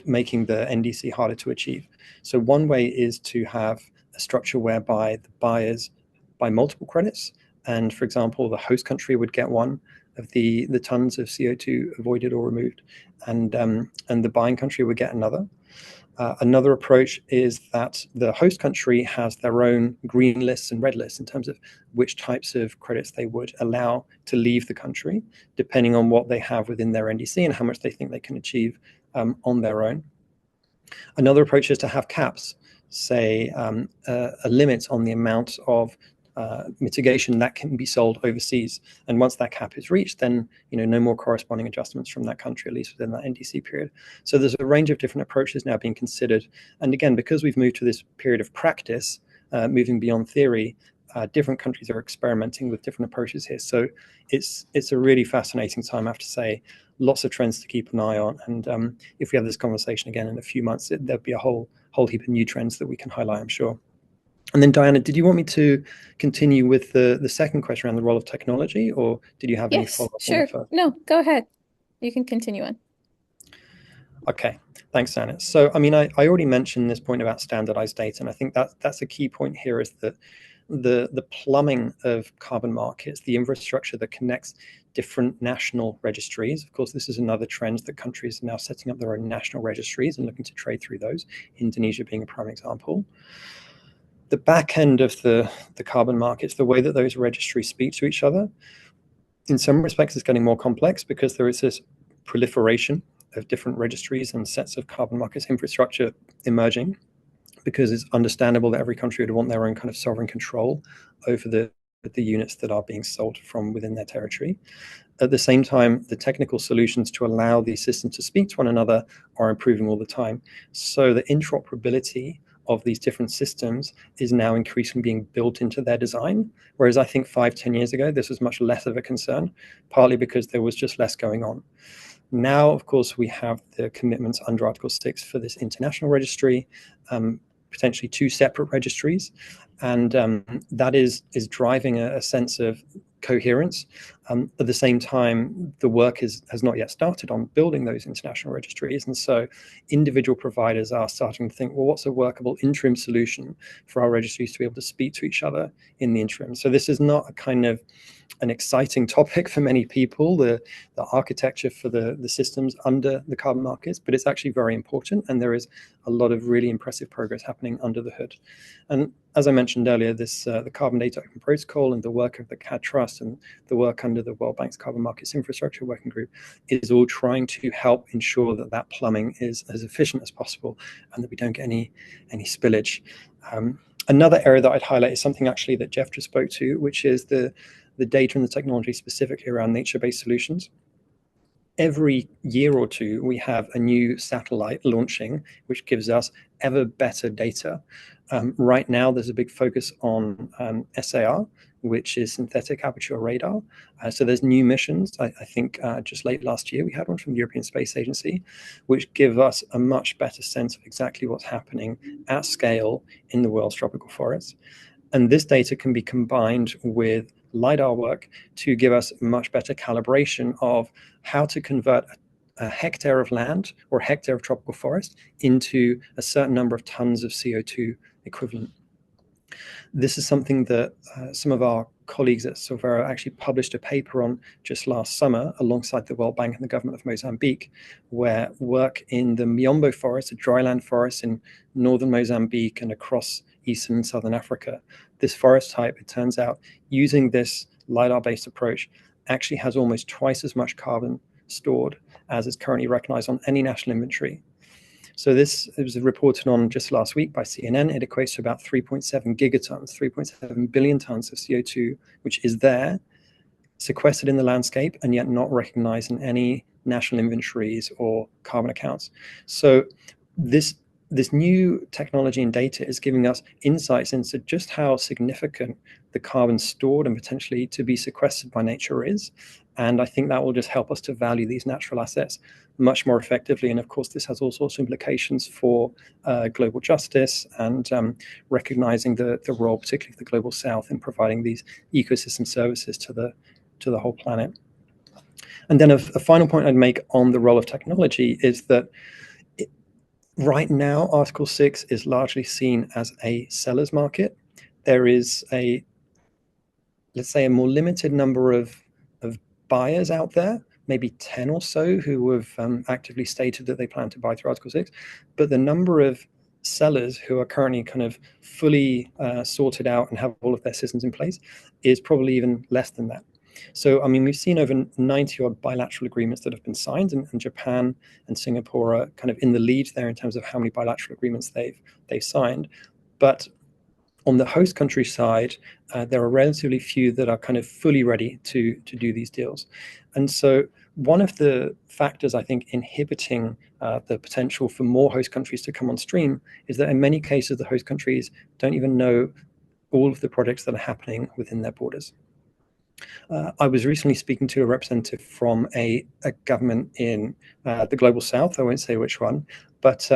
making the NDC harder to achieve. So one way is to have a structure whereby the buyers buy multiple credits, and for example, the host country would get one of the tons of CO2 avoided or removed, and the buying country would get another. Another approach is that the host country has their own green lists and red lists in terms of which types of credits they would allow to leave the country, depending on what they have within their NDC and how much they think they can achieve on their own. Another approach is to have caps, say a limit on the amount of mitigation that can be sold overseas. And once that cap is reached, then no more corresponding adjustments from that country, at least within that NDC period. So there's a range of different approaches now being considered. And again, because we've moved to this period of practice, moving beyond theory, different countries are experimenting with different approaches here. So it's a really fascinating time, I have to say, lots of trends to keep an eye on. And if we have this conversation again in a few months, there'll be a whole heap of new trends that we can highlight, I'm sure. And then Diana, did you want me to continue with the second question around the role of technology, or did you have any Yes, follow-up on sure. the first? No, go ahead. You can continue on. Okay, thanks, Diana. So, I mean, I already mentioned this point about standardized data, and I think that's a key point here, is that the plumbing of carbon markets, the infrastructure that connects different national registries. Of course, this is another trend that countries are now setting up their own national registries and looking to trade through those, Indonesia being a prime example. The back end of the carbon markets, the way that those registries speak to each other, in some respects is getting more complex because there is this proliferation of different registries and sets of carbon markets infrastructure emerging, because it's understandable that every country would want their own kind of sovereign control over the units that are being sold from within their territory. At the same time, the technical solutions to allow these systems to speak to one another are improving all the time. So the interoperability of these different systems is now increasingly being built into their design. Whereas I think 5-10 years ago, this was much less of a concern, partly because there was just less going on. Now, of course, we have the commitments under Article 6 for this international registry, potentially 2 separate registries, and that is driving a sense of coherence. At the same time, the work has not yet started on building those international registries, and so individual providers are starting to think, well, what's a workable interim solution for our registries to be able to speak to each other in the interim? So this is not a kind of an exciting topic for many people, the architecture for the systems under the carbon markets, but it's actually very important, and there is a lot of really impressive progress happening under the hood. And as I mentioned earlier, this the Carbon Data Open Protocol and the work of the CAD Trust and the work under the World Bank's Carbon Markets Infrastructure Working Group is all trying to help ensure that that plumbing is as efficient as possible and that we don't get any spillage. Another area that I'd highlight is something actually that Jeff just spoke to, which is the data and the technology specifically around nature-based solutions. Every year or two, we have a new satellite launching, which gives us ever better data. Right now, there's a big focus on SAR, which is synthetic aperture radar. So there's new missions. I think just late last year, we had one from the European Space Agency, which give us a much better sense of exactly what's happening at scale in the world's tropical forests. And this data can be combined with LiDAR work to give us much better calibration of how to convert a hectare of land or a hectare of tropical forest into a certain number of tons of CO2 equivalent. This is something that some of our colleagues at Silvera actually published a paper on just last summer alongside the World Bank and the government of Mozambique, where work in the Miombo forest, a dryland forest in northern Mozambique and across eastern and southern Africa. This forest type, it turns out, using this LiDAR-based approach actually has almost twice as much carbon stored as is currently recognized on any national inventory. So it was reported on just last week by CNN. It equates to about 3.7 gigatons, 3.7 billion tons of CO2, which is there, sequestered in the landscape, and yet not recognized in any national inventories or carbon accounts. So this new technology and data is giving us insights into just how significant the carbon stored and potentially to be sequestered by nature is. And I think that will just help us to value these natural assets much more effectively. And of course, this has all sorts of implications for global justice and recognizing the role, particularly of the global south, in providing these ecosystem services to the whole planet. And then a final point I'd make on the role of technology is that right now, Article 6 is largely seen as a seller's market. There is let's say, a more limited number of buyers out there, maybe 10 or so who have actively stated that they plan to buy through Article 6. But the number of sellers who are currently kind of fully sorted out and have all of their systems in place is probably even less than that. So, I mean, we've seen over 90 odd bilateral agreements that have been signed, and Japan and Singapore are kind of in the lead there in terms of how many bilateral agreements they've signed. But on the host country side, there are relatively few that are kind of fully ready to do these deals. And so one of the factors, I think, inhibiting the potential for more host countries to come on stream is that in many cases, the host countries don't even know all of the projects that are happening within their borders. I was recently speaking to a representative from a government in the global south. I won't say which one, but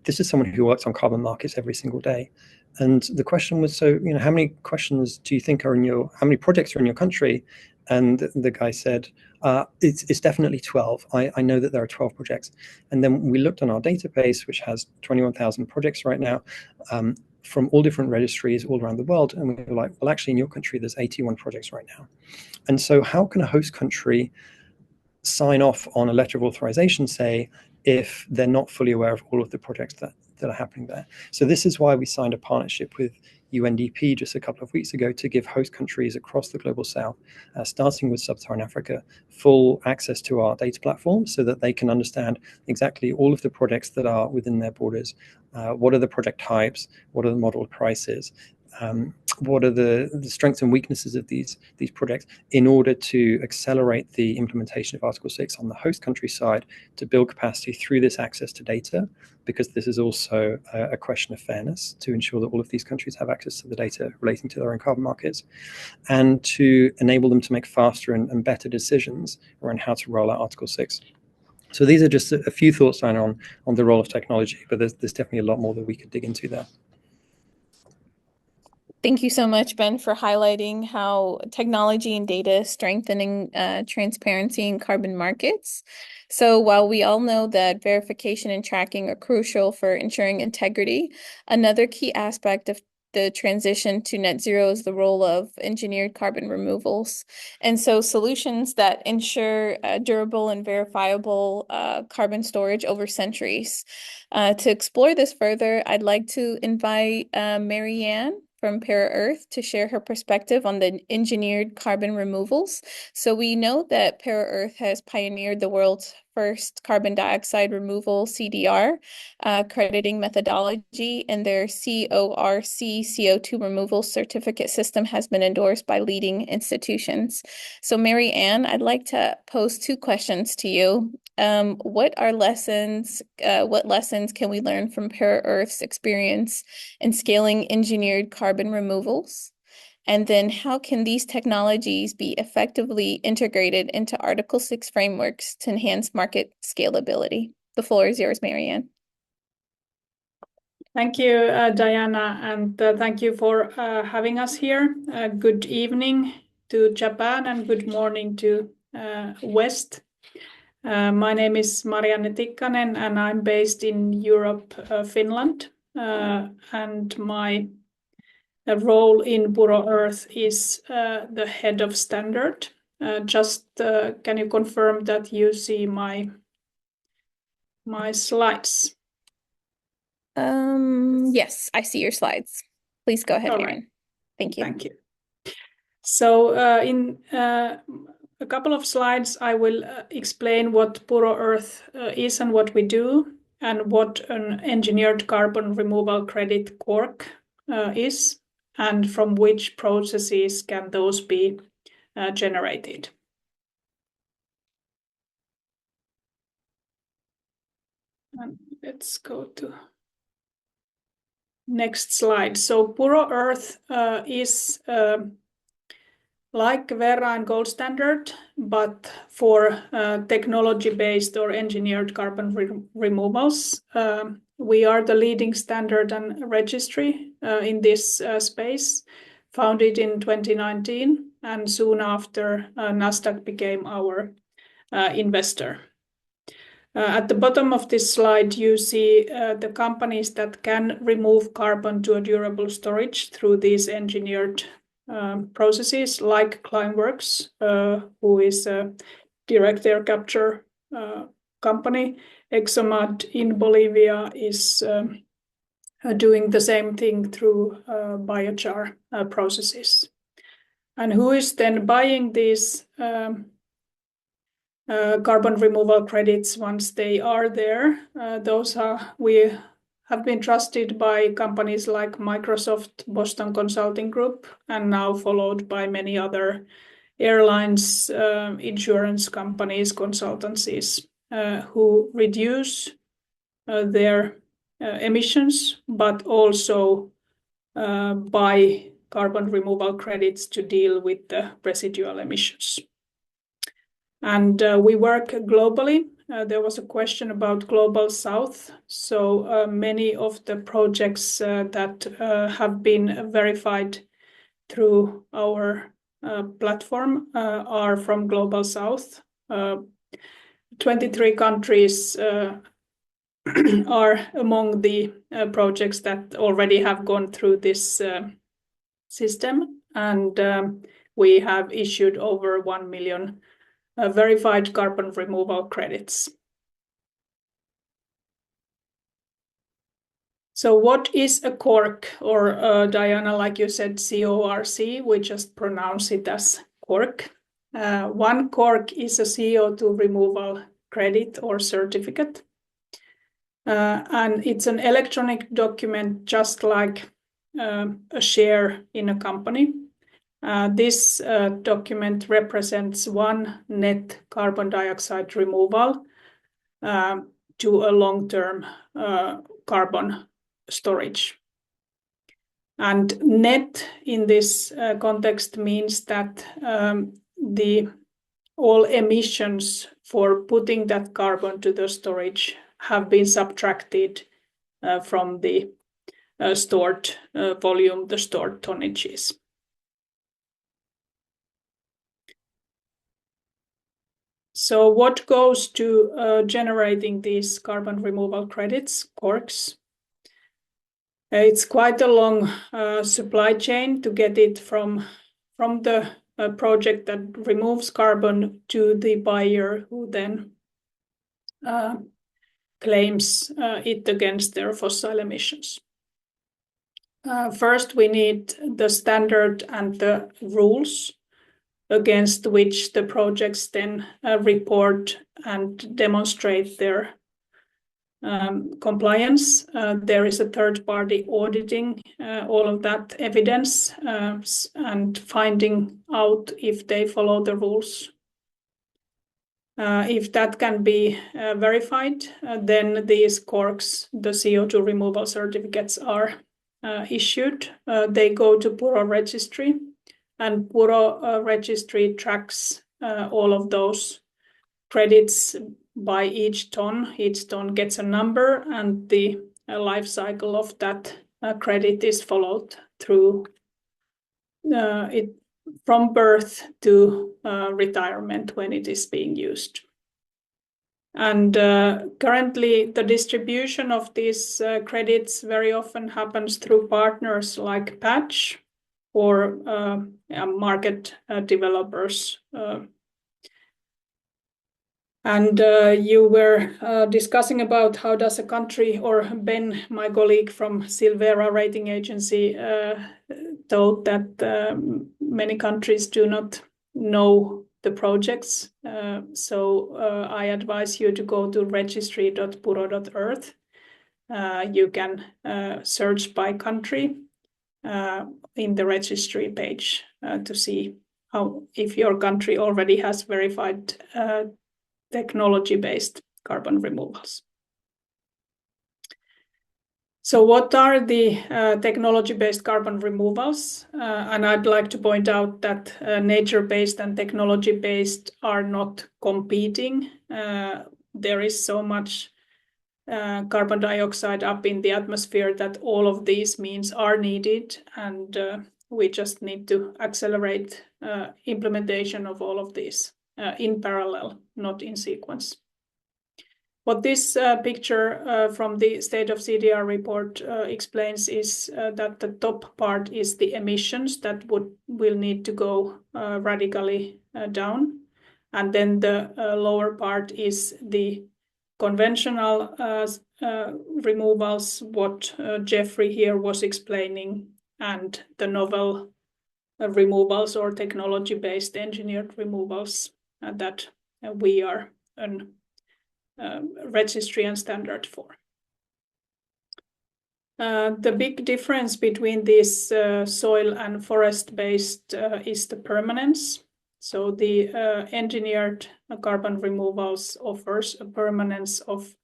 this is someone who works on carbon markets every single day. And the question was, so, how many questions do you think are how many projects are in your country? And the guy said, it's definitely 12. I know that there are 12 projects. And then we looked on our database, which has 21,000 projects right now, from all different registries all around the world. And we were like, well, actually in your country, there's 81 projects right now. And so how can a host country sign off on a letter of authorization, say, if they're not fully aware of all of the projects that are happening there? So this is why we signed a partnership with UNDP just a couple of weeks ago to give host countries across the global south, starting with sub-Saharan Africa, full access to our data platform so that they can understand exactly all of the projects that are within their borders. What are the project types? What are the model prices? What are the strengths and weaknesses of these projects in order to accelerate the implementation of Article 6 on the host country side to build capacity through this access to data, because this is also a question of fairness to ensure that all of these countries have access to the data relating to their own carbon markets, and to enable them to make faster and better decisions around how to roll out Article 6. So these are just a few thoughts on the role of technology, but there's definitely a lot more that we could dig into there. Thank you so much, Ben, for highlighting how technology and data is strengthening transparency in carbon markets. So while we all know that verification and tracking are crucial for ensuring integrity, another key aspect of the transition to net zero is the role of engineered carbon removals. And so solutions that ensure durable and verifiable carbon storage over centuries. To explore this further, I'd like to invite Marianne from Para-Earth to share her perspective on the engineered carbon removals. So we know that Para-Earth has pioneered the world's first carbon dioxide removal CDR crediting methodology, and their CORC CO2 removal certificate system has been endorsed by leading institutions. So Mary Ann, I'd like to pose two questions to you. What lessons can we learn from Para-Earth's experience in scaling engineered carbon removals? And then how can these technologies be effectively integrated into Article 6 frameworks to enhance market scalability? The floor is yours, Marianne. Thank you, Diana, and thank you for having us here. Good evening to Japan and good morning to West. My name is Marianne Tikkanen and I'm based in Europe, Finland. And my role in Para-Earth is the head of standard. Can you confirm that you see my slides? Yes, I see your slides. Please go ahead, All Marianne. right. Thank you. Thank you. So in a couple of slides, I will explain what Para-Earth is and what we do, and what an engineered carbon removal credit (CORC) is, and from which processes can those be generated. And let's go to next slide. So Para-Earth is like Verra and Gold Standard, but for technology-based or engineered carbon removals. We are the leading standard and registry in this space, founded in 2019, and soon after Nasdaq became our investor. At the bottom of this slide, you see the companies that can remove carbon to a durable storage through these engineered processes, like Climeworks, who is a direct air capture company. ExoMud in Bolivia is doing the same thing through biochar processes. And who is then buying these carbon removal credits once they are there? We have been trusted by companies like Microsoft, Boston Consulting Group, and now followed by many other airlines, insurance companies, consultancies, who reduce their emissions, but also buy carbon removal credits to deal with the residual emissions. And we work globally. There was a question about Global South. So many of the projects that have been verified through our platform are from Global South. 23 countries are among the projects that already have gone through this system, and we have issued over 1 million verified carbon removal credits. So what is a CORC, or Diana, like you said, CORC, we just pronounce it as CORC. One CORC is a CO2 removal credit or certificate. And it's an electronic document just like a share in a company. This document represents one net carbon dioxide removal to a long-term carbon storage. And net in this context means that all emissions for putting that carbon to the storage have been subtracted from the stored volume, the stored tonnages. So what goes to generating these carbon removal credits, CORCs? It's quite a long supply chain to get it from the project that removes carbon to the buyer who then claims it against their fossil emissions. First, we need the standard and the rules against which the projects then report and demonstrate their compliance. There is a third party auditing all of that evidence and finding out if they follow the rules. If that can be verified, then these CORCs, the CO2 removal certificates, are issued. They go to Puro registry, and Puro registry tracks all of those credits by each ton. Each ton gets a number, and the life cycle of that credit is followed through it from birth to retirement when it is being used. And currently, the distribution of these credits very often happens through partners like Patch or market developers. And you were discussing about how does a country, or Ben, my colleague from Silvera rating agency, thought that many countries do not know the projects. So I advise you to go to registry.puro.earth. You can search by country in the registry page to see if your country already has verified technology-based carbon removals. So what are the technology-based carbon removals? And I'd like to point out that nature-based and technology-based are not competing. There is so much carbon dioxide up in the atmosphere that all of these means are needed, and we just need to accelerate implementation of all of these in parallel, not in sequence. What this picture from the State of CDR report explains is that the top part is the emissions that will need to go radically down. And then the lower part is the conventional removals, what Jeffrey here was explaining, and the novel removals or technology-based engineered removals that we are an registry and standard for. The big difference between this soil and forest-based is the permanence. So the engineered carbon removals offers a permanence of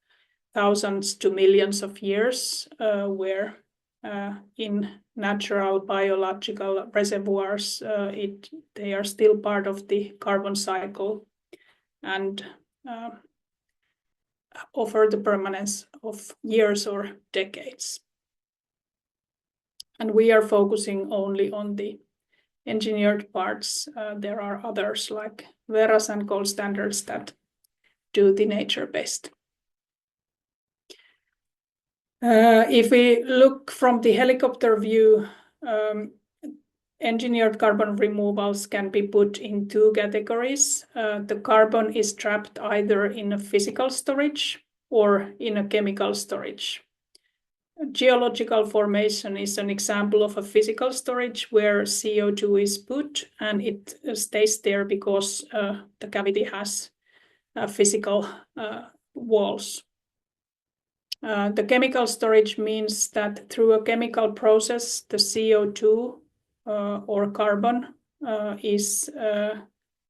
thousands to millions of years, where in natural biological reservoirs, they are still part of the carbon cycle and offer the permanence of years or decades. And we are focusing only on the engineered parts. There are others like Veras and gold standards that do the nature-based. If we look from the helicopter view, engineered carbon removals can be put in two categories. The carbon is trapped either in a physical storage or in a chemical storage. Geological formation is an example of a physical storage where CO2 is put and it stays there because the cavity has physical walls. The chemical storage means that through a chemical process, the CO2 or carbon is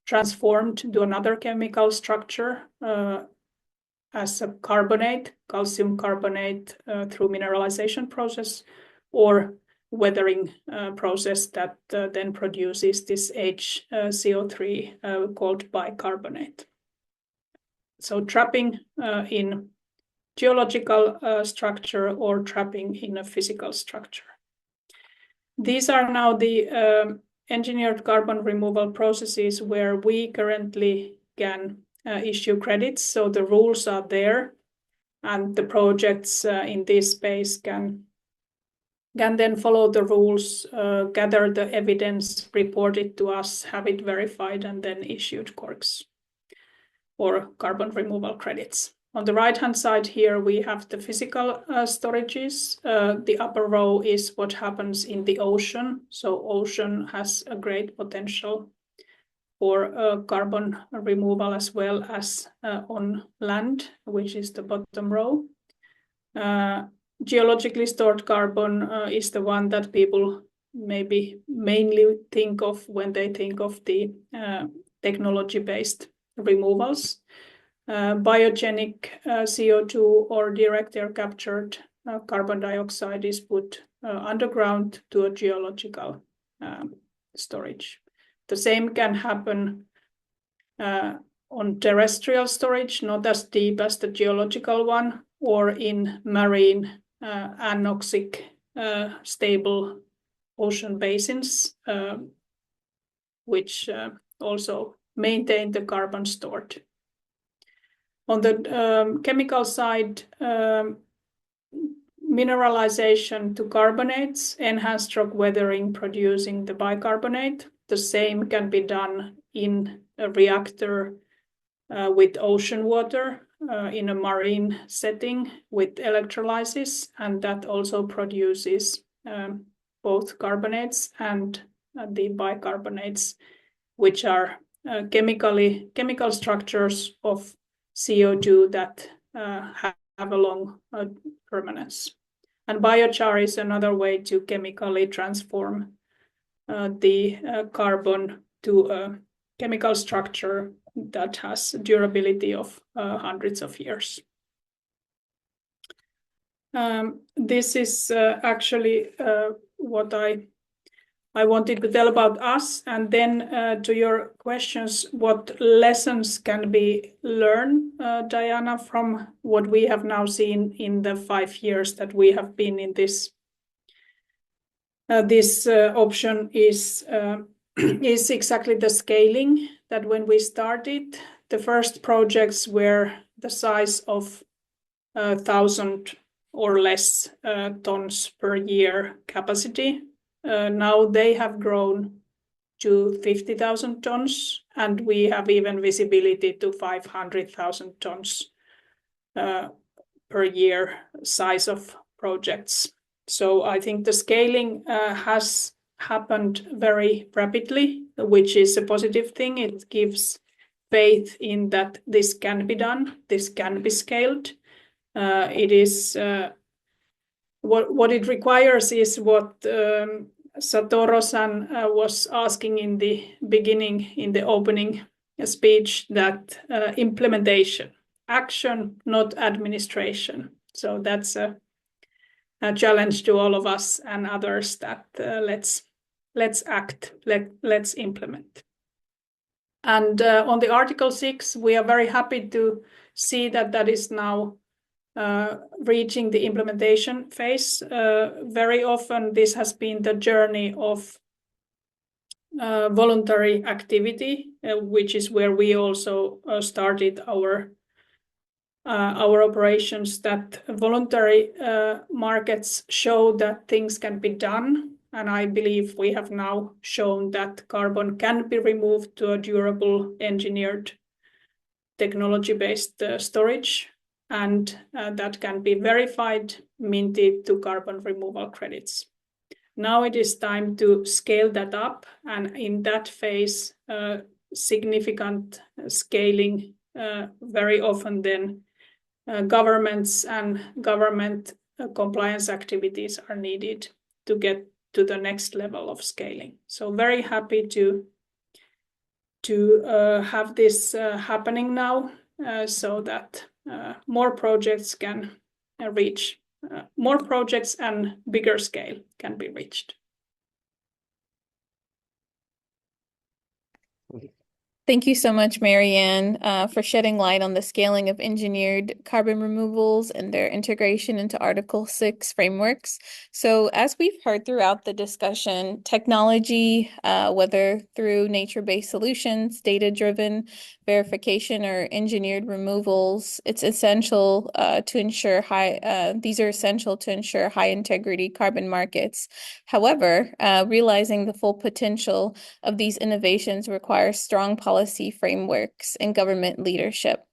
transformed to another chemical structure as a carbonate, calcium carbonate, through mineralization process or weathering process that then produces this HCO3 called bicarbonate. So trapping in geological structure or trapping in a physical structure. These are now the engineered carbon removal processes where we currently can issue credits. So the rules are there and the projects in this space can then follow the rules, gather the evidence, report it to us, have it verified, and then issued CORCs or carbon removal credits. On the right-hand side here, we have the physical storages. The upper row is what happens in the ocean. So ocean has a great potential for carbon removal as well as on land, which is the bottom row. Geologically stored carbon is the one that people maybe mainly think of when they think of the technology-based removals. Biogenic CO2 or direct air captured carbon dioxide is put underground to a geological storage. The same can happen on terrestrial storage, not as deep as the geological one, or in marine anoxic stable ocean basins, which also maintain the carbon stored. On the chemical side, mineralization to carbonates, enhanced rock weathering producing the bicarbonate. The same can be done in a reactor with ocean water in a marine setting with electrolysis, and that also produces both carbonates and the bicarbonates, which are chemical structures of CO2 that have a long permanence. And biochar is another way to chemically transform the carbon to a chemical structure that has durability of hundreds of years. This is actually what I wanted to tell about us, and then to your questions, what lessons can be learned, Diana, from what we have now seen in the 5 years that we have been in this. This option is exactly the scaling that when we started, the first projects were the size of 1,000 or less tons per year capacity. Now they have grown to 50,000 tons, and we have even visibility to 500,000 tons per year size of projects. So I think the scaling has happened very rapidly, which is a positive thing. It gives faith in that this can be done, this can be scaled. It is what it requires is what Satoru-san was asking in the beginning, in the opening speech, that implementation, action, not administration. So that's challenge to all of us and others that let's act, let's implement. And on the Article 6, we are very happy to see that is now reaching the implementation phase. Very often this has been the journey of voluntary activity, which is where we also started our operations, that voluntary markets show that things can be done. And I believe we have now shown that carbon can be removed to a durable, engineered, technology-based storage, and that can be verified, minted to carbon removal credits. Now it is time to scale that up, and in that phase, significant scaling, very often then governments and government compliance activities are needed to get to the next level of scaling. So very happy to have this happening now, so that more projects can reach, more projects and bigger scale can be reached. Thank you so much, Marianne, for shedding light on the scaling of engineered carbon removals and their integration into Article 6 frameworks. So as we've heard throughout the discussion, technology, whether through nature-based solutions, data-driven verification, or engineered removals, it's essential to ensure these are essential to ensure high integrity carbon markets. However, realizing the full potential of these innovations requires strong policy frameworks and government leadership.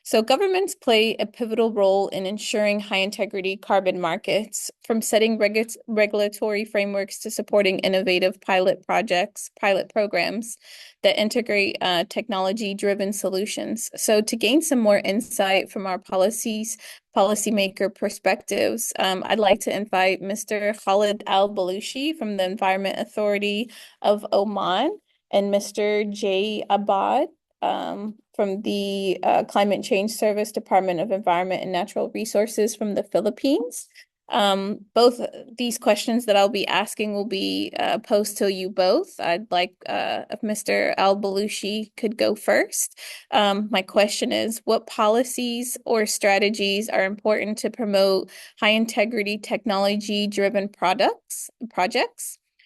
So governments play a pivotal role in ensuring high integrity carbon markets, from setting regulatory frameworks to supporting innovative pilot programs that integrate technology-driven solutions. So to gain some more insight from our policymaker perspectives, I'd like to invite Mr. Khalid Al-Balushi from the Environment Authority of Oman and Mr. Jay Abad from the Climate Change Service, Department of Environment and Natural Resources from the Philippines. Both these questions that I'll be asking will be posed to you both. I'd like if Mr. Al-Balushi could go first. My question is, what policies or strategies are important to promote high integrity technology-driven projects?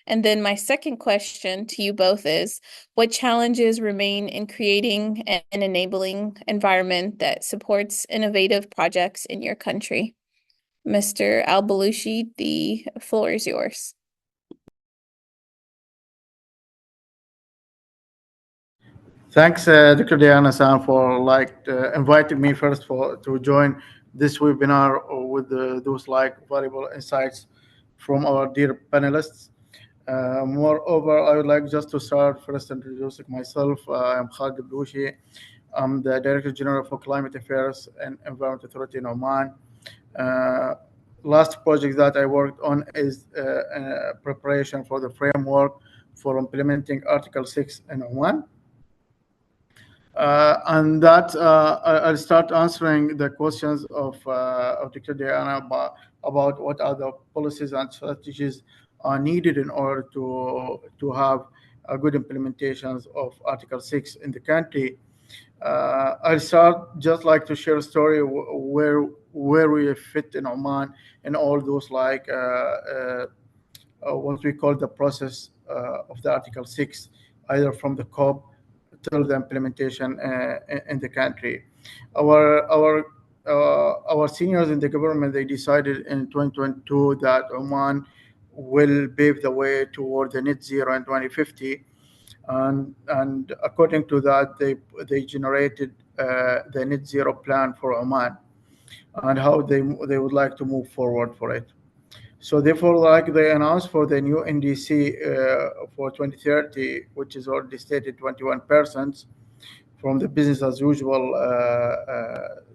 And then my second question to you both is, what challenges remain in creating an enabling environment that supports innovative projects in your country? Mr. Al-Balushi, the floor is yours. Thanks, Dr. Diana-san, for inviting me first to join this webinar with those valuable insights from our dear panelists. Moreover, I would like just to start first introducing myself. I'm Khalid Al-Balushi. I'm the Director General for Climate Affairs and Environment Authority in Oman. Last project that I worked on is preparation for the framework for implementing Article 6 in Oman. And that I'll start answering the questions of Dr. Diana about what other policies and strategies are needed in order to have a good implementations of Article 6 in the country. I'll start just like to share a story where we fit in Oman and all those what we call the process of the Article 6, either from the COP till the implementation in the country. Our seniors in the government, they decided in 2022 that Oman will pave the way toward the net zero in 2050. And according to that, they generated the net zero plan for Oman and how they would like to move forward for it. So therefore, they announced for the new NDC for 2030, which is already stated 21% from the business as usual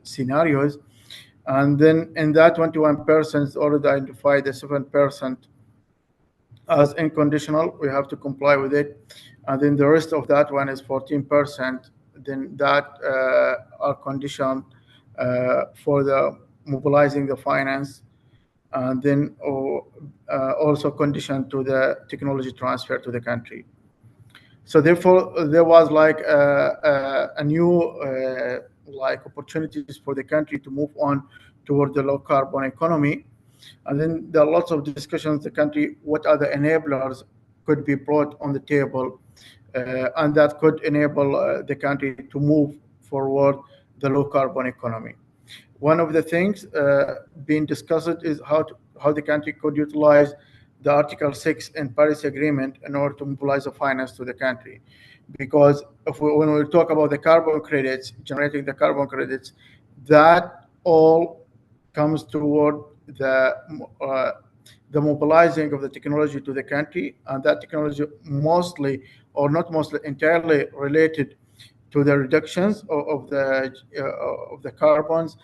scenarios. And then in that 21% already identified the 7% as unconditional. We have to comply with it. And then the rest of that one is 14%. Then that are conditioned for the mobilizing the finance and then also conditioned to the technology transfer to the country. So therefore, there was like a new like opportunities for the country to move on toward the low carbon economy. And then there are lots of discussions the country, what other enablers could be brought on the table, and that could enable the country to move forward the low carbon economy. One of the things being discussed is how the country could utilize the Article 6 in Paris Agreement in order to mobilize the finance to the country. Because when we talk about the carbon credits, generating the carbon credits, that all comes toward the mobilizing of the technology to the country, and that technology mostly, or not mostly, entirely related to the reductions of the carbons,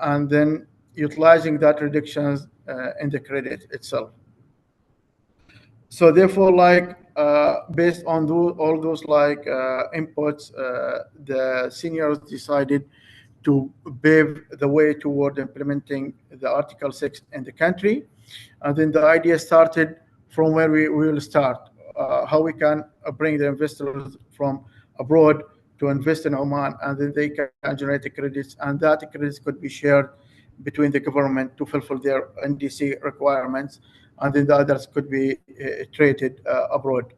and then utilizing that reductions in the credit itself. So therefore, like based on all those like inputs, the seniors decided to pave the way toward implementing the Article 6 in the country. And then the idea started from where we will start, how we can bring the investors from abroad to invest in Oman, and then they can generate the credits, and that credits could be shared between the government to fulfill their NDC requirements, and then the others could be traded abroad.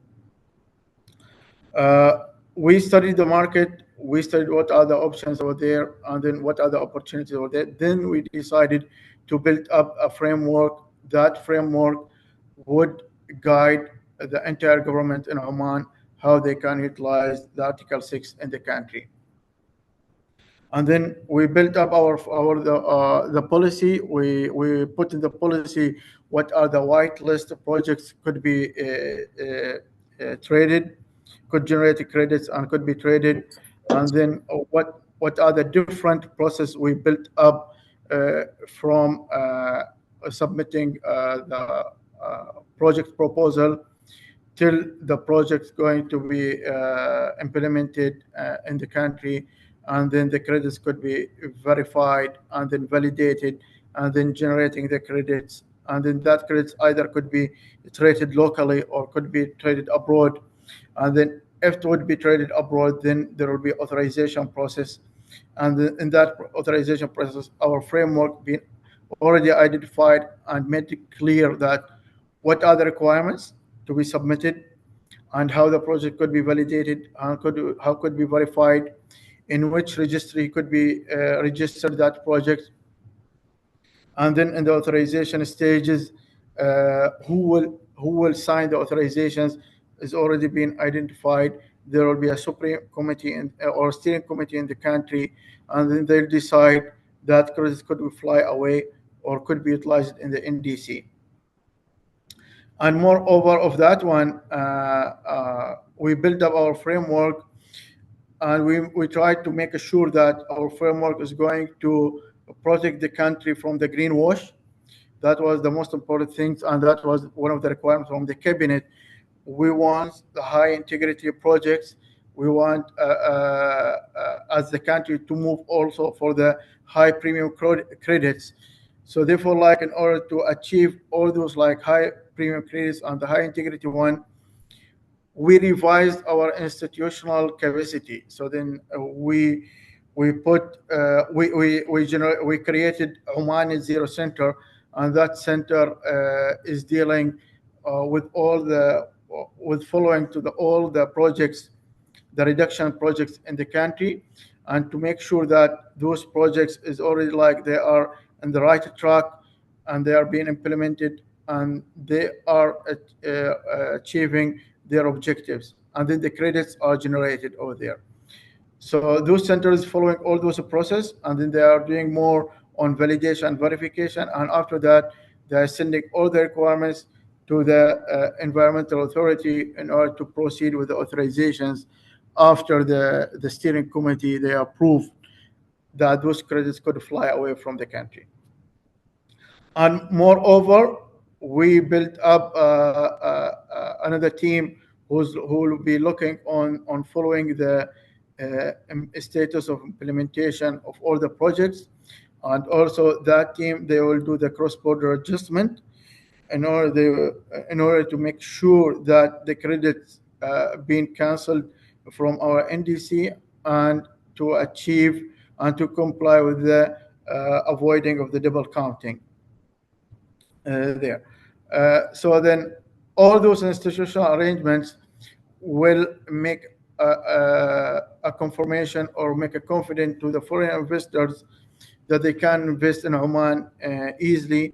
We studied the market, we studied what are the options over there, and then what are the opportunities over there. Then we decided to build up a framework. That framework would guide the entire government in Oman how they can utilize the Article 6 in the country. And then we built up the policy. We put in the policy what are the white list of projects could be traded, could generate credits and could be traded, and then what are the different process we built up from submitting the project proposal till the project's going to be implemented in the country, and then the credits could be verified and then validated, and then generating the credits, and then that credits either could be traded locally or could be traded abroad. And then if it would be traded abroad, then there will be authorization process, and in that authorization process, our framework being already identified and made it clear that what are the requirements to be submitted, and how the project could be validated, and how could be verified, in which registry could be registered that project, and then in the authorization stages, who will sign the authorizations is already been identified. There will be a supreme committee or steering committee in the country, and then they'll decide that credits could fly away or could be utilized in the NDC. And moreover of that one, we built up our framework, and we tried to make sure that our framework is going to protect the country from the greenwash. That was the most important thing, and that was one of the requirements from the cabinet. We want the high integrity projects. We want, as the country, to move also for the high premium credits. So therefore, like in order to achieve all those like high premium credits and the high integrity one, we revised our institutional capacity. So then we created Oman Zero Center, and that center is dealing with following to all the projects, the reduction projects in the country, and to make sure that those projects is already like they are in the right track, and they are being implemented, and they are achieving their objectives, and then the credits are generated over there. So those centers following all those process, and then they are doing more on validation and verification, and after that they are sending all the requirements to the environmental authority in order to proceed with the authorizations. After the steering committee, they approve that those credits could fly away from the country. And moreover, we built up another team who will be looking on following the status of implementation of all the projects. And also that team, they will do the cross-border adjustment in order to make sure that the credits being canceled from our NDC and to achieve and to comply with the avoiding of the double counting there. So then all those institutional arrangements will make a confirmation or make a confidence to the foreign investors that they can invest in Oman easily.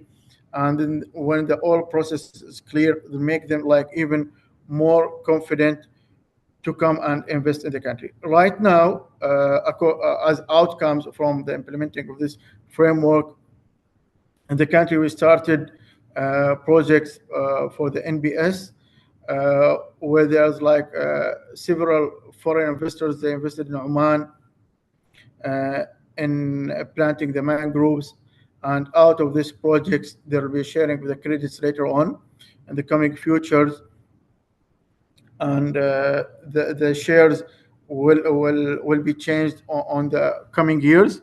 And then when the oil process is clear, to make them like even more confident to come and invest in the country. Right now, as outcomes from the implementing of this framework in the country, we started projects for the NBS, where there's like several foreign investors. They invested in Oman in planting the mangroves, and out of these projects, there will be sharing with the credits later on in the coming futures, and the shares will be changed on the coming years,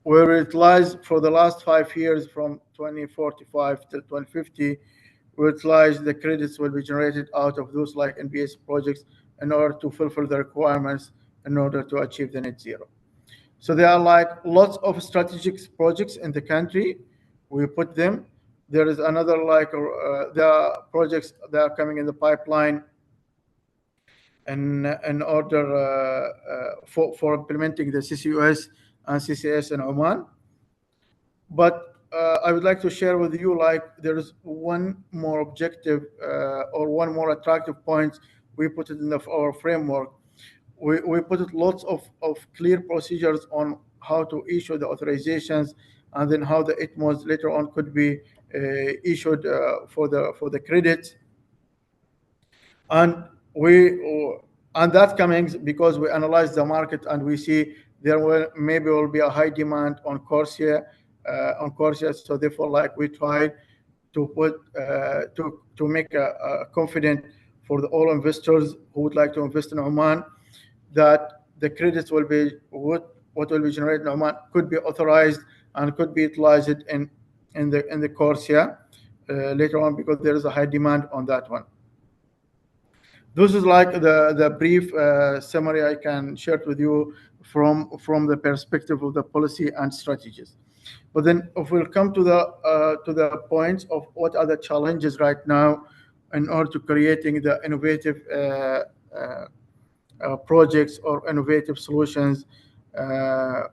where it lies for the last 5 years from 2045 to 2050, where it lies the credits will be generated out of those like NBS projects in order to fulfill the requirements in order to achieve the net zero. So there are like lots of strategic projects in the country. We put them. There is another like there are projects that are coming in the pipeline in order for implementing the CCUS and CCS in Oman. But I would like to share with you like there is one more objective or one more attractive point. We put it in our framework. We put it lots of clear procedures on how to issue the authorizations, and then how the ITMOs later on could be issued for the credit. And that coming because we analyze the market and we see there will be a high demand on Corsia, so therefore like we try to put to make a confident for all investors who would like to invest in Oman, that the credits will be what will be generated in Oman could be authorized and could be utilized in the Corsia later on, because there is a high demand on that one. This is like the brief summary I can share with you from the perspective of the policy and strategies. But then if we'll come to the points of what are the challenges right now in order to creating the innovative projects or innovative solutions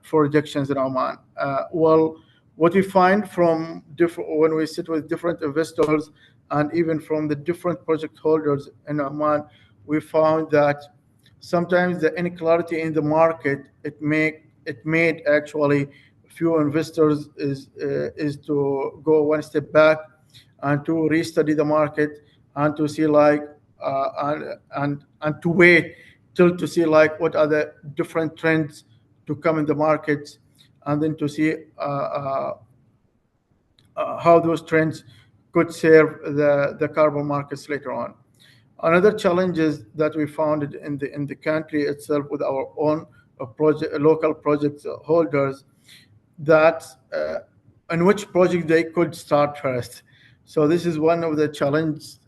for reductions in Oman. Well, what we find from when we sit with different investors and even from the different project holders in Oman, we found that sometimes the inequality in the market, it made actually few investors is to go one step back and to restudy the market and to see like and to wait till to see like what are the different trends to come in the markets, and then to see how those trends could serve the carbon markets later on. Another challenge is that we found in the country itself with our own local project holders, that in which project they could start first. So this is one of the challenges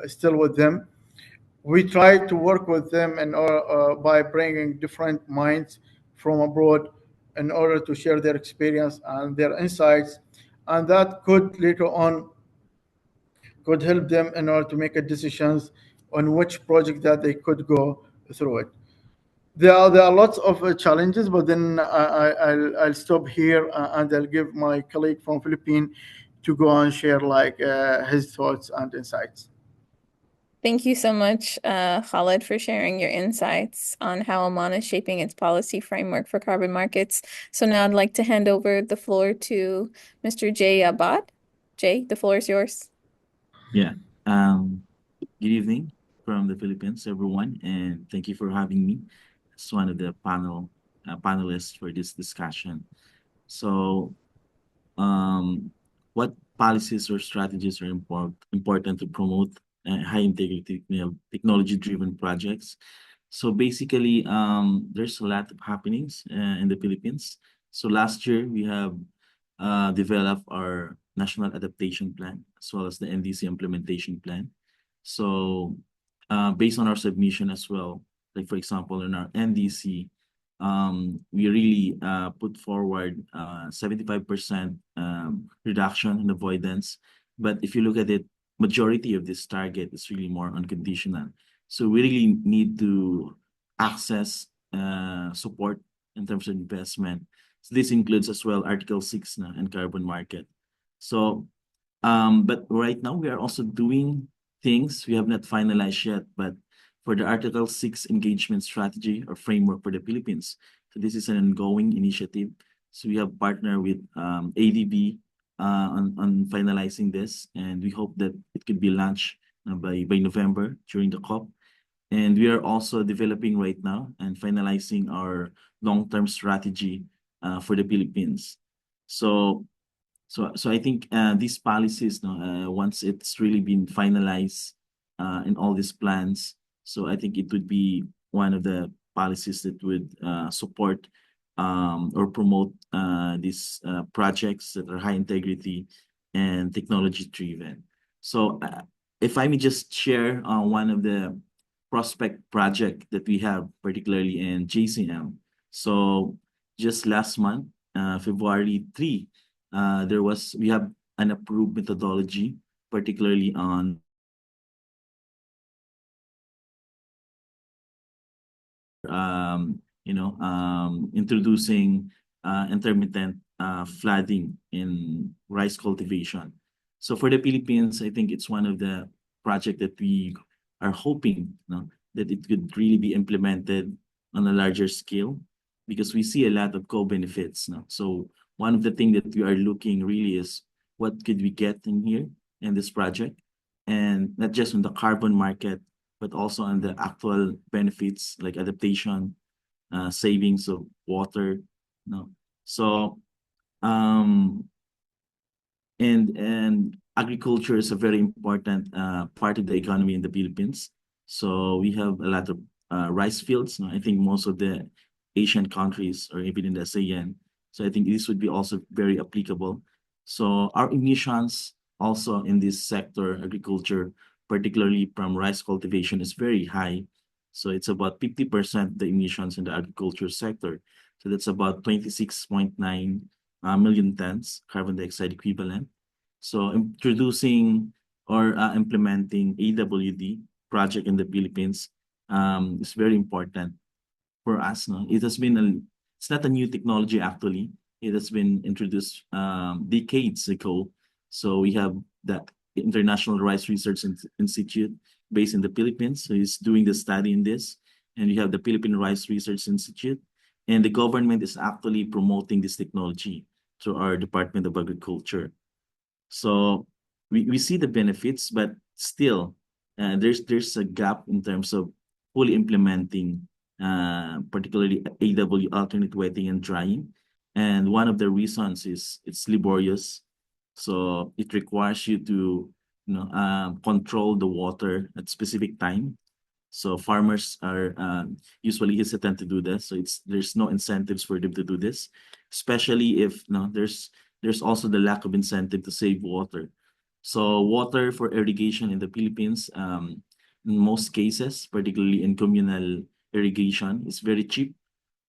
still with them. We try to work with them and by bringing different minds from abroad in order to share their experience and their insights, and that could later on could help them in order to make a decisions on which project that they could go through it. There are lots of challenges, but then I'll stop here and I'll give my colleague from Philippines to go and share like his thoughts and insights. Thank you so much, Khaled, for sharing your insights on how Oman is shaping its policy framework for carbon markets. So now I'd like to hand over the floor to Mr. Jay Abad. Jay, the floor is yours. Yeah. Good evening from the Philippines, everyone, and thank you for having me as one of the panelists for this discussion. So, what policies or strategies are important to promote high integrity, technology-driven projects? So basically, there's a lot of happenings in the Philippines. So last year, we have developed our National Adaptation Plan as well as the NDC Implementation Plan. So based on our submission as well, like for example, in our NDC, we really put forward 75% reduction in avoidance. But if you look at it, majority of this target is really more unconditional. So we really need to access support in terms of investment. So this includes as well Article 6 na, and carbon market. So, but right now we are also doing things we have not finalized yet, but for the Article 6 engagement strategy or framework for the Philippines. So this is an ongoing initiative. So we have partnered with ADB on finalizing this, and we hope that it could be launched by November during the COP. And we are also developing right now and finalizing our long-term strategy for the Philippines. So I think these policies, once it's really been finalized in all these plans, so I think it would be one of the policies that would support or promote these projects that are high integrity and technology driven. So if I may just share one of the prospect project that we have, particularly in JCM. So just last month, February 3, we have an approved methodology, particularly on introducing intermittent flooding in rice cultivation. So for the Philippines, I think it's one of the project that we are hoping that it could really be implemented on a larger scale, because we see a lot of co-benefits. So one of the things that we are looking really is what could we get in here in this project, and not just on the carbon market, but also on the actual benefits like adaptation, savings of water. So and agriculture is a very important part of the economy in the Philippines. So we have a lot of rice fields. I think most of the Asian countries or even in the ASEAN. So I think this would be also very applicable. So our emissions also in this sector, agriculture, particularly from rice cultivation, is very high. So it's about 50% the emissions in the agriculture sector. So that's about 26.9 million tons carbon dioxide equivalent. So introducing or implementing AWD project in the Philippines is very important for us. It has been it's not a new technology actually. It has been introduced decades ago. So we have the International Rice Research Institute based in the Philippines. So it's doing the study in this. And we have the Philippine Rice Research Institute. And the government is actually promoting this technology through our Department of Agriculture. So we see the benefits, but still there's a gap in terms of fully implementing particularly AW alternate wetting and drying. And one of the reasons is it's laborious. So it requires you to control the water at specific time. So farmers are usually hesitant to do this. So there's no incentives for them to do this, especially if there's also the lack of incentive to save water. So water for irrigation in the Philippines, in most cases, particularly in communal irrigation, is very cheap.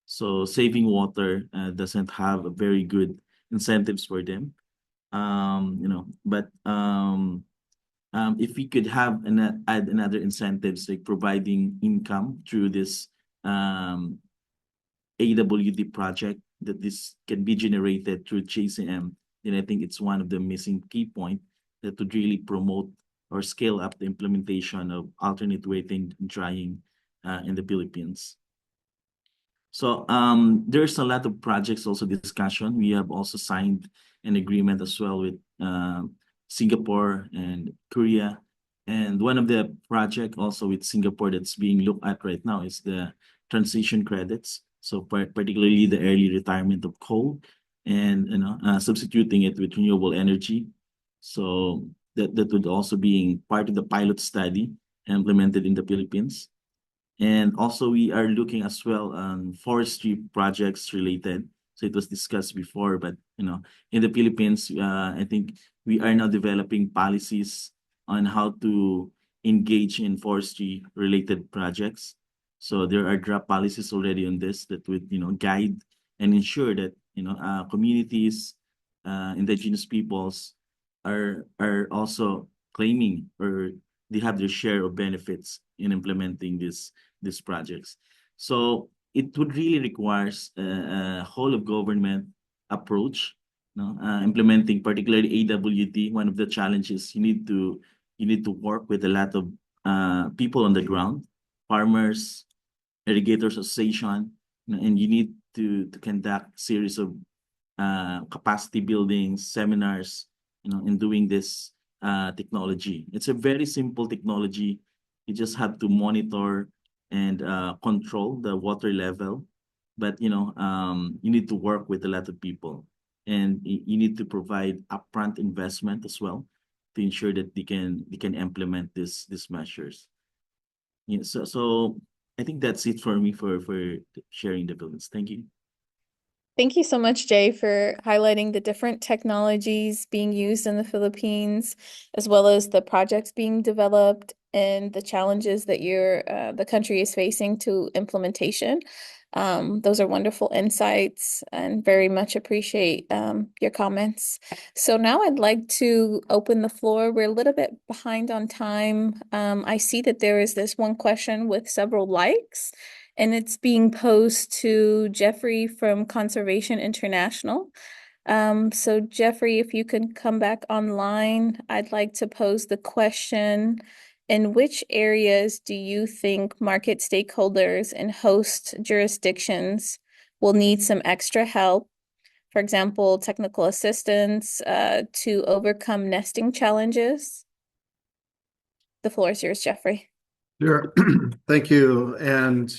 So saving water doesn't have a very good incentives for them. But if we could have add another incentives like providing income through this AWD project, that this can be generated through JCM, then I think it's one of the missing key point that would really promote or scale up the implementation of alternate wetting and drying in the Philippines. So there's a lot of projects also discussion. We have also signed an agreement as well with Singapore and Korea. And one of the project also with Singapore that's being looked at right now is the transition credits. So particularly the early retirement of coal and substituting it with renewable energy. So that would also be part of the pilot study implemented in the Philippines. And also we are looking as well on forestry projects related. So it was discussed before, but in the Philippines, I think we are now developing policies on how to engage in forestry related projects. So there are draft policies already on this that would guide and ensure that communities, indigenous peoples are also claiming, or they have their share of benefits in implementing these projects. So it would really requires a whole of government approach. Implementing particularly AWT. One of the challenges, you need to work with a lot of people on the ground, farmers, irrigators association, and you need to conduct series of capacity building seminars, in doing this technology. It's a very simple technology. You just have to monitor and control the water level, but you need to work with a lot of people, and you need to provide upfront investment as well to ensure that they can implement these measures. Yeah, so I think that's it for me for sharing the buildings. Thank you. Thank you so much, Jay, for highlighting the different technologies being used in the Philippines, as well as the projects being developed and the challenges that the country is facing to implementation. Those are wonderful insights and very much appreciate your comments. So now I'd like to open the floor. We're a little bit behind on time. I see that there is this one question with several likes, and it's being posed to Jeffrey from Conservation International. So Jeffrey, if you can come back online, I'd like to pose the question: in which areas do you think market stakeholders and host jurisdictions will need some extra help? For example, technical assistance to overcome nesting challenges. The floor is yours, Jeffrey. Sure. Thank you. And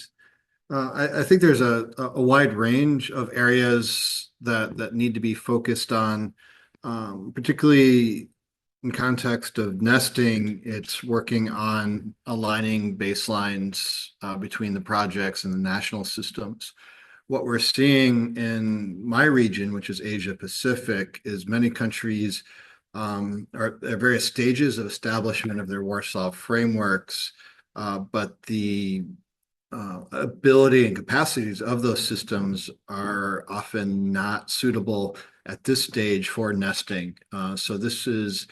I think there's a wide range of areas that need to be focused on, particularly in context of nesting. It's working on aligning baselines between the projects and the national systems. What we're seeing in my region, which is Asia Pacific, is many countries are at various stages of establishment of their Warsaw frameworks, but the ability and capacities of those systems are often not suitable at this stage for nesting. So this is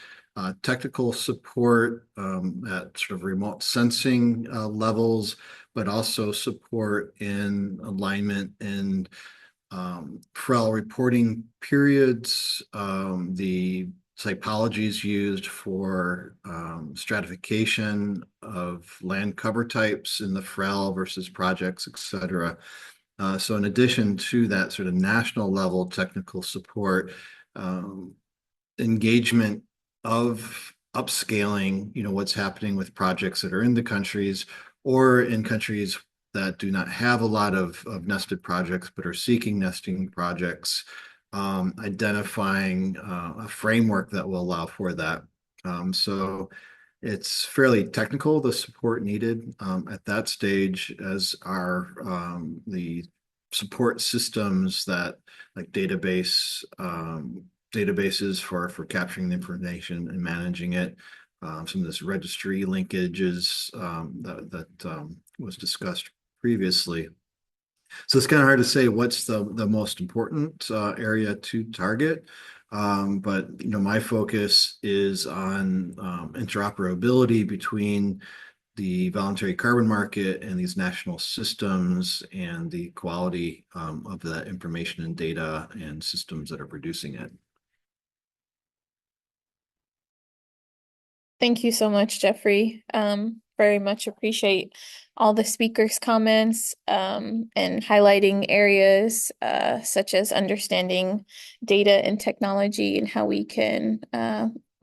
technical support at sort of remote sensing levels, but also support in alignment and FREL reporting periods, the typologies used for stratification of land cover types in the FREL versus projects, et cetera. So in addition to that sort of national level technical support, engagement of upscaling, what's happening with projects that are in the countries or in countries that do not have a lot of nested projects but are seeking nesting projects, identifying a framework that will allow for that. So it's fairly technical, the support needed at that stage, as are the support systems that like databases for capturing the information and managing it. Some of this registry linkages that was discussed previously. So it's kind of hard to say what's the most important area to target. But my focus is on interoperability between the voluntary carbon market and these national systems, and the quality of that information and data and systems that are producing it. Thank you so much, Jeffrey. Very much appreciate all the speakers' comments and highlighting areas such as understanding data and technology and how we can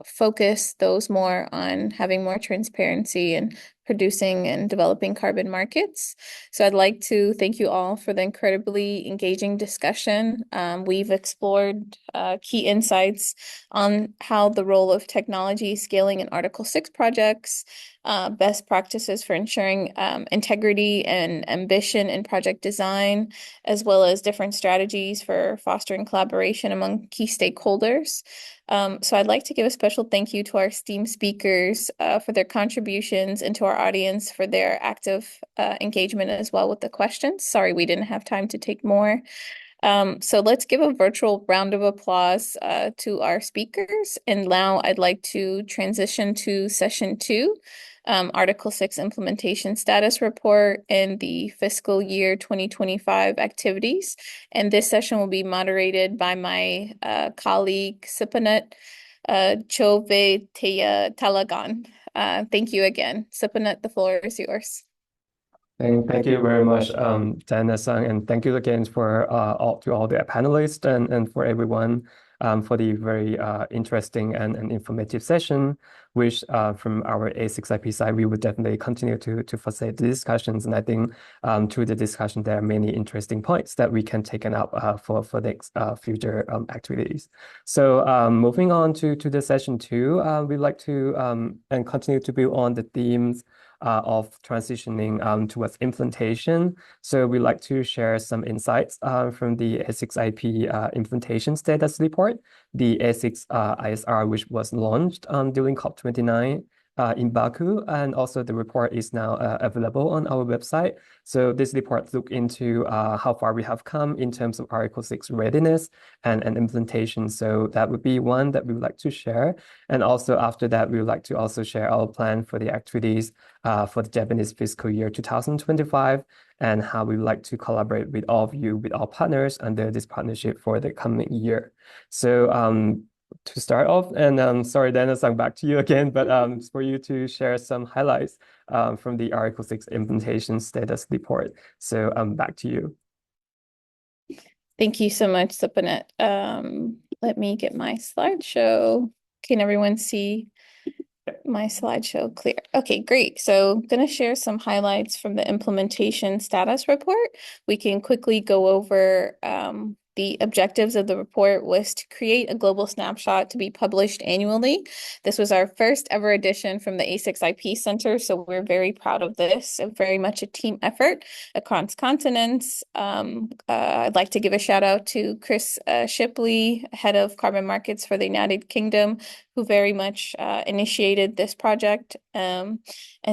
focus those more on having more transparency and producing and developing carbon markets. So I'd like to thank you all for the incredibly engaging discussion. We've explored key insights on how the role of technology scaling in Article 6 projects, best practices for ensuring integrity and ambition in project design, as well as different strategies for fostering collaboration among key stakeholders. So I'd like to give a special thank you to our esteemed speakers for their contributions and to our audience for their active engagement as well with the questions. Sorry, we didn't have time to take more. So let's give a virtual round of applause to our speakers. And now I'd like to transition to session 2, Article 6 Implementation Status Report and the fiscal year 2025 activities. And this session will be moderated by my colleague, Sipanet Chove Talagan. Thank you again. Sipanet, the floor is yours. Thank you very much, Diana-san, and thank you again for all the panelists and for everyone for the very interesting and informative session, which from our A6IP side, we would definitely continue to facilitate the discussions. And I think through the discussion, there are many interesting points that we can take up for next future activities. So moving on to the session 2, we'd like to and continue to build on the themes of transitioning towards implementation. So we'd like to share some insights from the A6IP implementation status report, the A6 ISR, which was launched during COP29 in Baku, and also the report is now available on our website. So this report look into how far we have come in terms of Article 6 readiness and implementation. So that would be one that we would like to share. And also after that, we would like to also share our plan for the activities for the Japanese fiscal year 2025 and how we would like to collaborate with all of you, with our partners under this partnership for the coming year. So to start off, and sorry, Diana-san, back to you again, but for you to share some highlights from the Article 6 implementation status report. So back to you. Thank you so much, Sipanet. Let me get my slideshow. Can everyone see my slideshow clear? Okay, great. So I'm going to share some highlights from the implementation status report. We can quickly go over the objectives of the report was to create a global snapshot to be published annually. This was our first ever edition from the A6IP Center, so we're very proud of this, very much a team effort across continents. I'd like to give a shout out to Chris Shipley, head of carbon markets for the United Kingdom, who very much initiated this project. And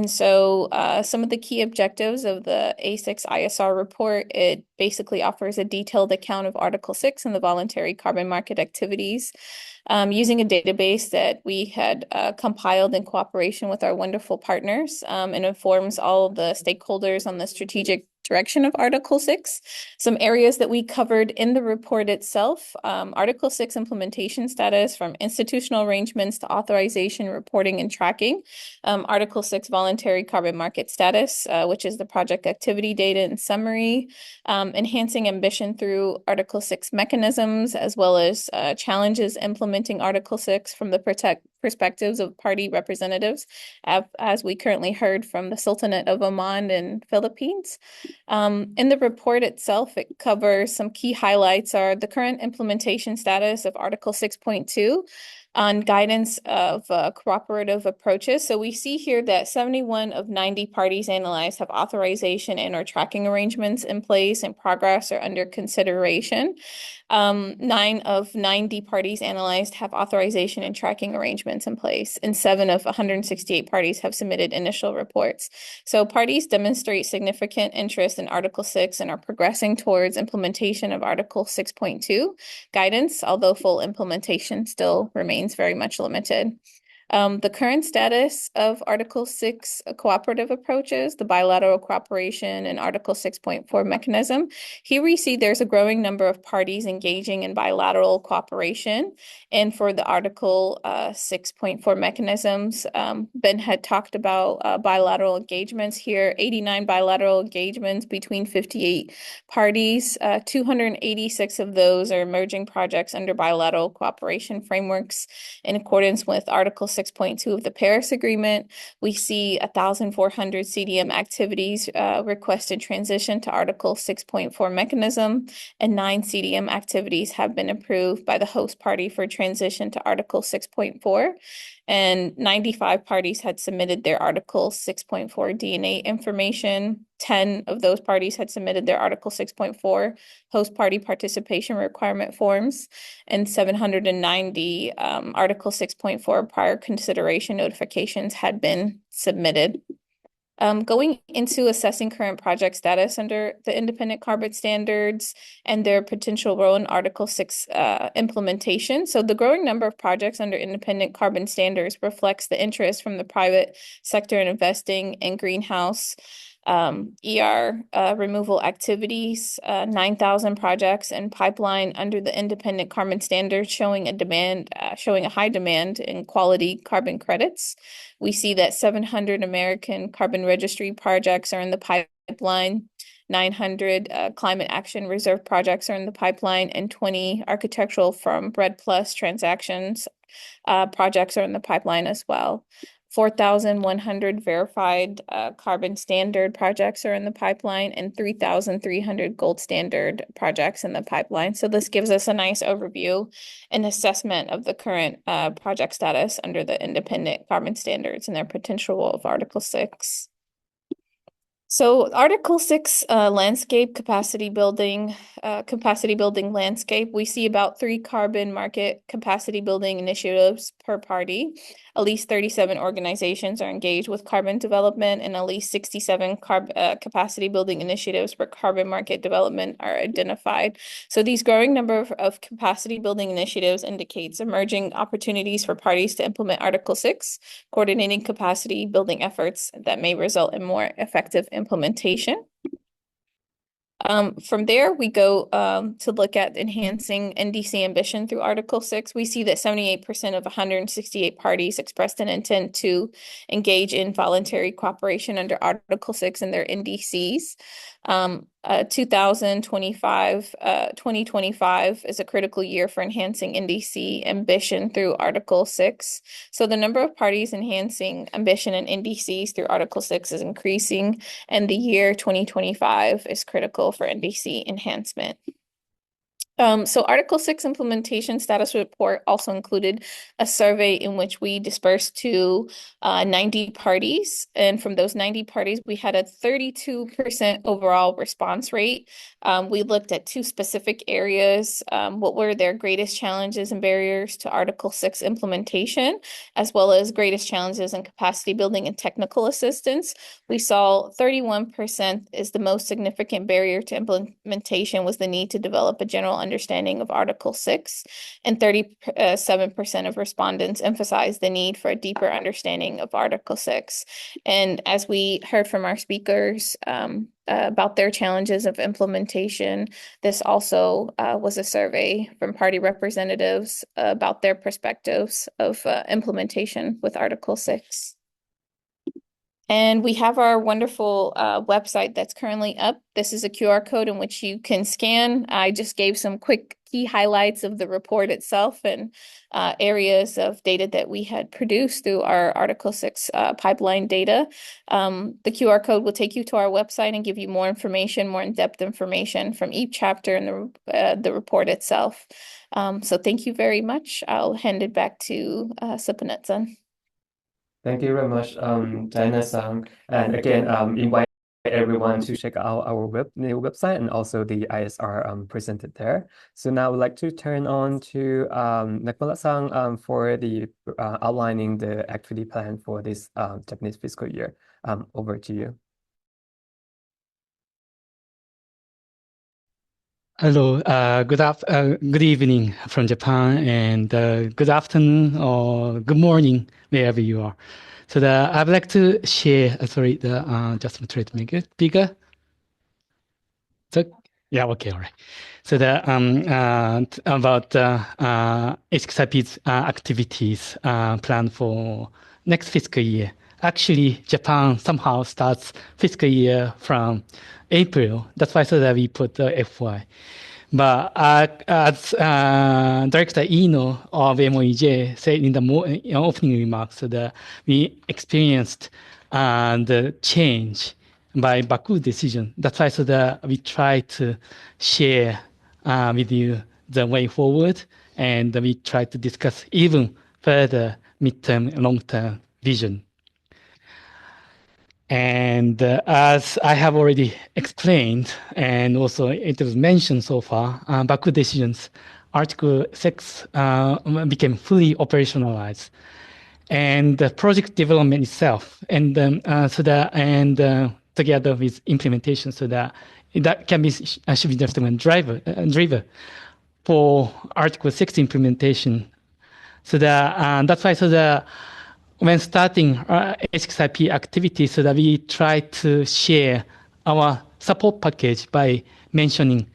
so some of the key objectives of the A6 ISR report, it basically offers a detailed account of Article 6 and the voluntary carbon market activities using a database that we had compiled in cooperation with our wonderful partners, and informs all of the stakeholders on the strategic direction of Article 6. Some areas that we covered in the report itself, Article 6 implementation status from institutional arrangements to authorization, reporting, and tracking. Article 6 voluntary carbon market status, which is the project activity data and summary. Enhancing ambition through Article 6 mechanisms, as well as challenges implementing Article 6 from the perspectives of party representatives, as we currently heard from the Sultanate of Oman and Philippines. In the report itself, it covers some key highlights are the current implementation status of Article 6.2 on guidance of cooperative approaches. So we see here that 71 of 90 parties analyzed have authorization and or tracking arrangements in place in progress or under consideration. 9 of 90 parties analyzed have authorization and tracking arrangements in place, and 7 of 168 parties have submitted initial reports. So parties demonstrate significant interest in Article 6 and are progressing towards implementation of Article 6.2 guidance, although full implementation still remains very much limited. The current status of Article 6 cooperative approaches, the bilateral cooperation and Article 6.4 mechanism. Here we see there's a growing number of parties engaging in bilateral cooperation. And for the Article 6.4 mechanisms, Ben had talked about bilateral engagements here, 89 bilateral engagements between 58 parties. 286 of those are emerging projects under bilateral cooperation frameworks in accordance with Article 6.2 of the Paris Agreement. We see 1,400 CDM activities requested transition to Article 6.4 mechanism, and 9 CDM activities have been approved by the host party for transition to Article 6.4. And 95 parties had submitted their Article 6.4 DNA information. 10 of those parties had submitted their Article 6.4 host party participation requirement forms, and 790 Article 6.4 prior consideration notifications had been submitted. Going into assessing current project status under the independent carbon standards and their potential role in Article 6 implementation. So the growing number of projects under independent carbon standards reflects the interest from the private sector in investing in greenhouse removal activities, 9,000 projects in pipeline under the independent carbon standard showing a high demand in quality carbon credits. We see that 700 American carbon registry projects are in the pipeline, 900 climate action reserve projects are in the pipeline, and 20 architectural firm Bread Plus transactions projects are in the pipeline as well. 4,100 verified carbon standard projects are in the pipeline, and 3,300 gold standard projects in the pipeline. So this gives us a nice overview and assessment of the current project status under the independent carbon standards and their potential role of Article 6. So Article 6 landscape capacity building landscape, we see about 3 carbon market capacity building initiatives per party. At least 37 organizations are engaged with carbon development, and at least 67 capacity building initiatives for carbon market development are identified. So these growing number of capacity building initiatives indicates emerging opportunities for parties to implement Article 6, coordinating capacity building efforts that may result in more effective implementation. From there, we go to look at enhancing NDC ambition through Article 6. We see that 78% of 168 parties expressed an intent to engage in voluntary cooperation under Article 6 in their NDCs. 2025 is a critical year for enhancing NDC ambition through Article 6. So the number of parties enhancing ambition and NDCs through Article 6 is increasing, and the year 2025 is critical for NDC enhancement. So Article 6 implementation status report also included a survey in which we dispersed to 90 parties. And from those 90 parties, we had a 32% overall response rate. We looked at 2 specific areas. What were their greatest challenges and barriers to Article 6 implementation, as well as greatest challenges in capacity building and technical assistance. We saw 31% is the most significant barrier to implementation was the need to develop a general understanding of Article 6, and 37% of respondents emphasized the need for a deeper understanding of Article 6. And as we heard from our speakers about their challenges of implementation, this also was a survey from party representatives about their perspectives of implementation with Article 6. And we have our wonderful website that's currently up. This is a QR code in which you can scan. I just gave some quick key highlights of the report itself and areas of data that we had produced through our Article 6 pipeline data. The QR code will take you to our website and give you more information, more in-depth information from each chapter in the report itself. So thank you very much. I'll hand it back to Supanet-san. Thank you very much, Diana-san. And again, invite everyone to check out our new website and also the ISR presented there. So now I would like to turn on to Nekmala-san for the outlining the activity plan for this Japanese fiscal year. Over to you. Hello, good evening from Japan, and good afternoon or good morning wherever you are. So I'd like to share. Sorry, just try to make it bigger. So yeah, okay, all right. So about HXIP's activities planned for next fiscal year. Actually, Japan somehow starts fiscal year from April. That's why we put FY. But as Director Ino of MOEJ said in the opening remarks, that we experienced the change by Baku decision. That's why that we try to share with you the way forward, and we try to discuss even further midterm and long-term vision. And as I have already explained, and also it was mentioned so far, Baku decisions, Article 6 became fully operationalized. And the project development itself, and together with implementation, so that can be should be the driver for Article 6 implementation. So that's why when starting HXIP activities, so that we try to share our support package by mentioning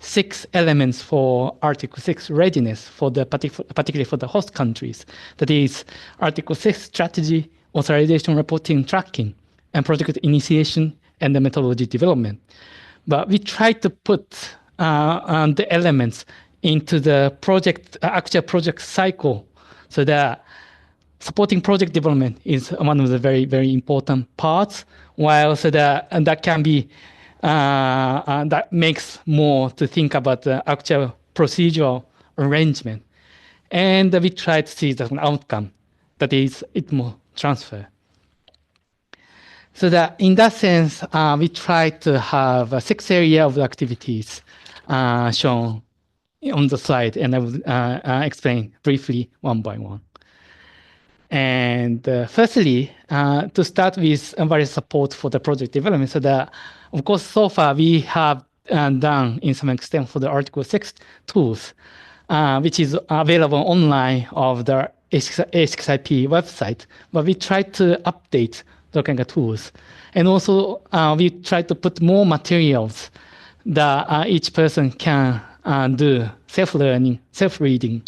6 elements for Article 6 readiness for particularly for the host countries. That is Article 6 strategy, authorization, reporting, tracking, and project initiation and the methodology development. But we try to put the elements into the actual project cycle, so that supporting project development is one of the very, very important parts, while that can be that makes more to think about the actual procedural arrangement. And we try to see the outcome, that is ITMO transfer. So that in that sense, we try to have 6 areas of the activities shown on the slide, and I will explain briefly one by one. And firstly, to start with various support for the project development, so that, of course, so far we have done in some extent for the Article 6 tools, which is available online of the HXIP website, but we try to update the kind of tools. And also, we try to put more materials that each person can do self-learning, self-reading,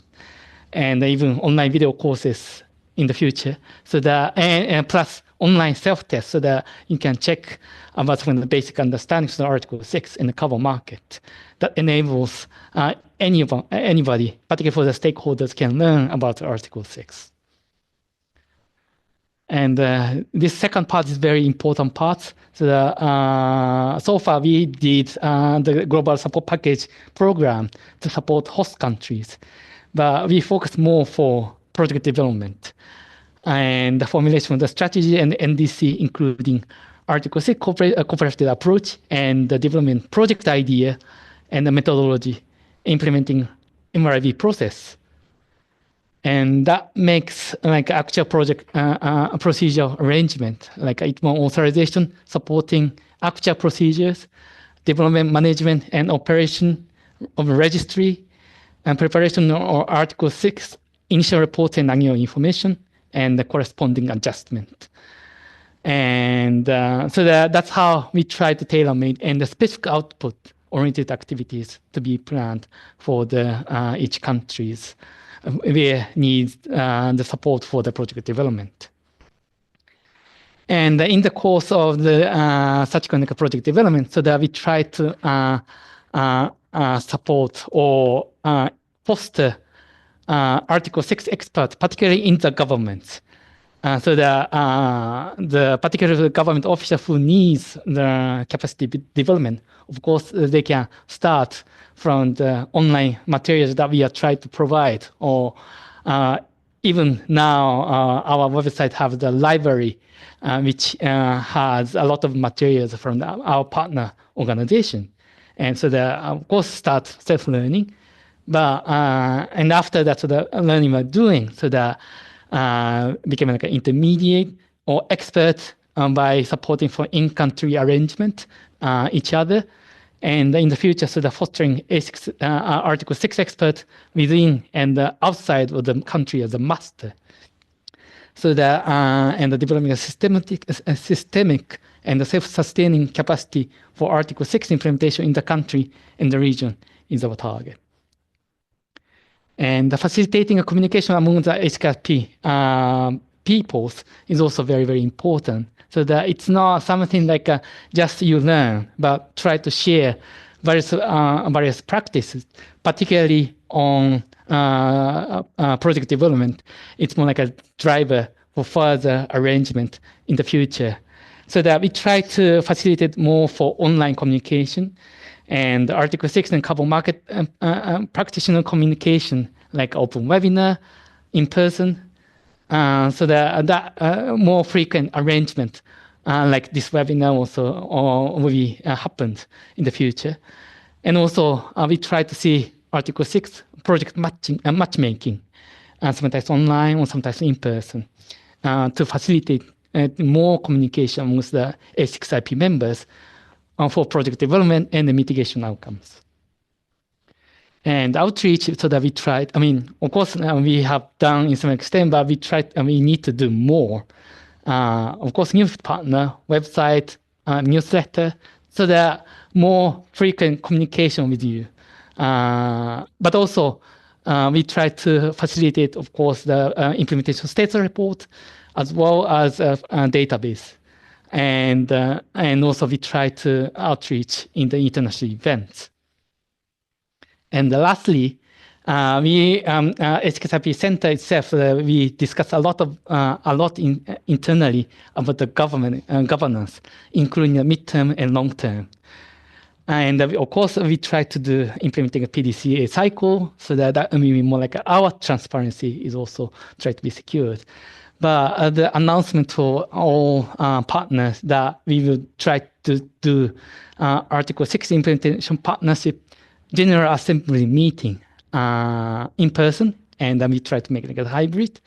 and even online video courses in the future, so that and plus online self-test, so that you can check about some of the basic understandings of the Article 6 in the cover market. That enables anybody, particularly for the stakeholders, can learn about Article 6. And this second part is very important part. So, so far we did the global support package program to support host countries, but we focus more for project development and the formulation of the strategy and NDC, including Article 6 cooperative approach and the development project idea and the methodology implementing MRIV process. And that makes like actual project procedural arrangement, like ITMO authorization, supporting actual procedures, development management and operation of registry, and preparation of Article 6 initial report and annual information, and the corresponding adjustment. And so that's how we try to tailor-make and the specific output-oriented activities to be planned for the each countries where needs the support for the project development. And in the course of the such kind of project development, so that we try to support or foster Article 6 experts, particularly in the governments. So the particular government officer who needs the capacity development, of course, they can start from the online materials that we are trying to provide, or even now our website have the library, which has a lot of materials from our partner organization. And so of course, start self-learning. But and after that, so the learning we're doing, so that became like an intermediate or expert by supporting for in-country arrangement each other, And in the future, so the fostering A6, Article 6 expert within and outside of the country as a master. So that and the developing a systemic and self-sustaining capacity for Article 6 implementation in the country and the region is our target. And facilitating a communication among the HKP peoples is also very, very important. So that it's not something like just you learn, but try to share various practices, particularly on project development. It's more like a driver for further arrangement in the future. So that we try to facilitate more for online communication, and Article 6 and carbon market practitioner communication, like open webinar, in person, so that more frequent arrangement, like this webinar also will be happened in the future. And also we try to see Article 6 project matchmaking, sometimes online or sometimes in person, to facilitate more communication amongst the A6IP members for project development and the mitigation outcomes. And outreach, so that we tried, I mean, of course, we have done in some extent, but we tried, we need to do more. Of course, news partner, website, newsletter, so that more frequent communication with you. But also, we try to facilitate, of course, the implementation status report, as well as a database. And also we try to outreach in the international events. And lastly, we HKSIP Center itself, we discuss a lot internally about the governance, including the midterm and long term. And of course, we try to do implementing a PDCA cycle, so that will be more like our transparency is also try to be secured. But the announcement to all partners that we will try to do Article 6 implementation partnership General Assembly meeting in person, and then we try to make it like a hybrid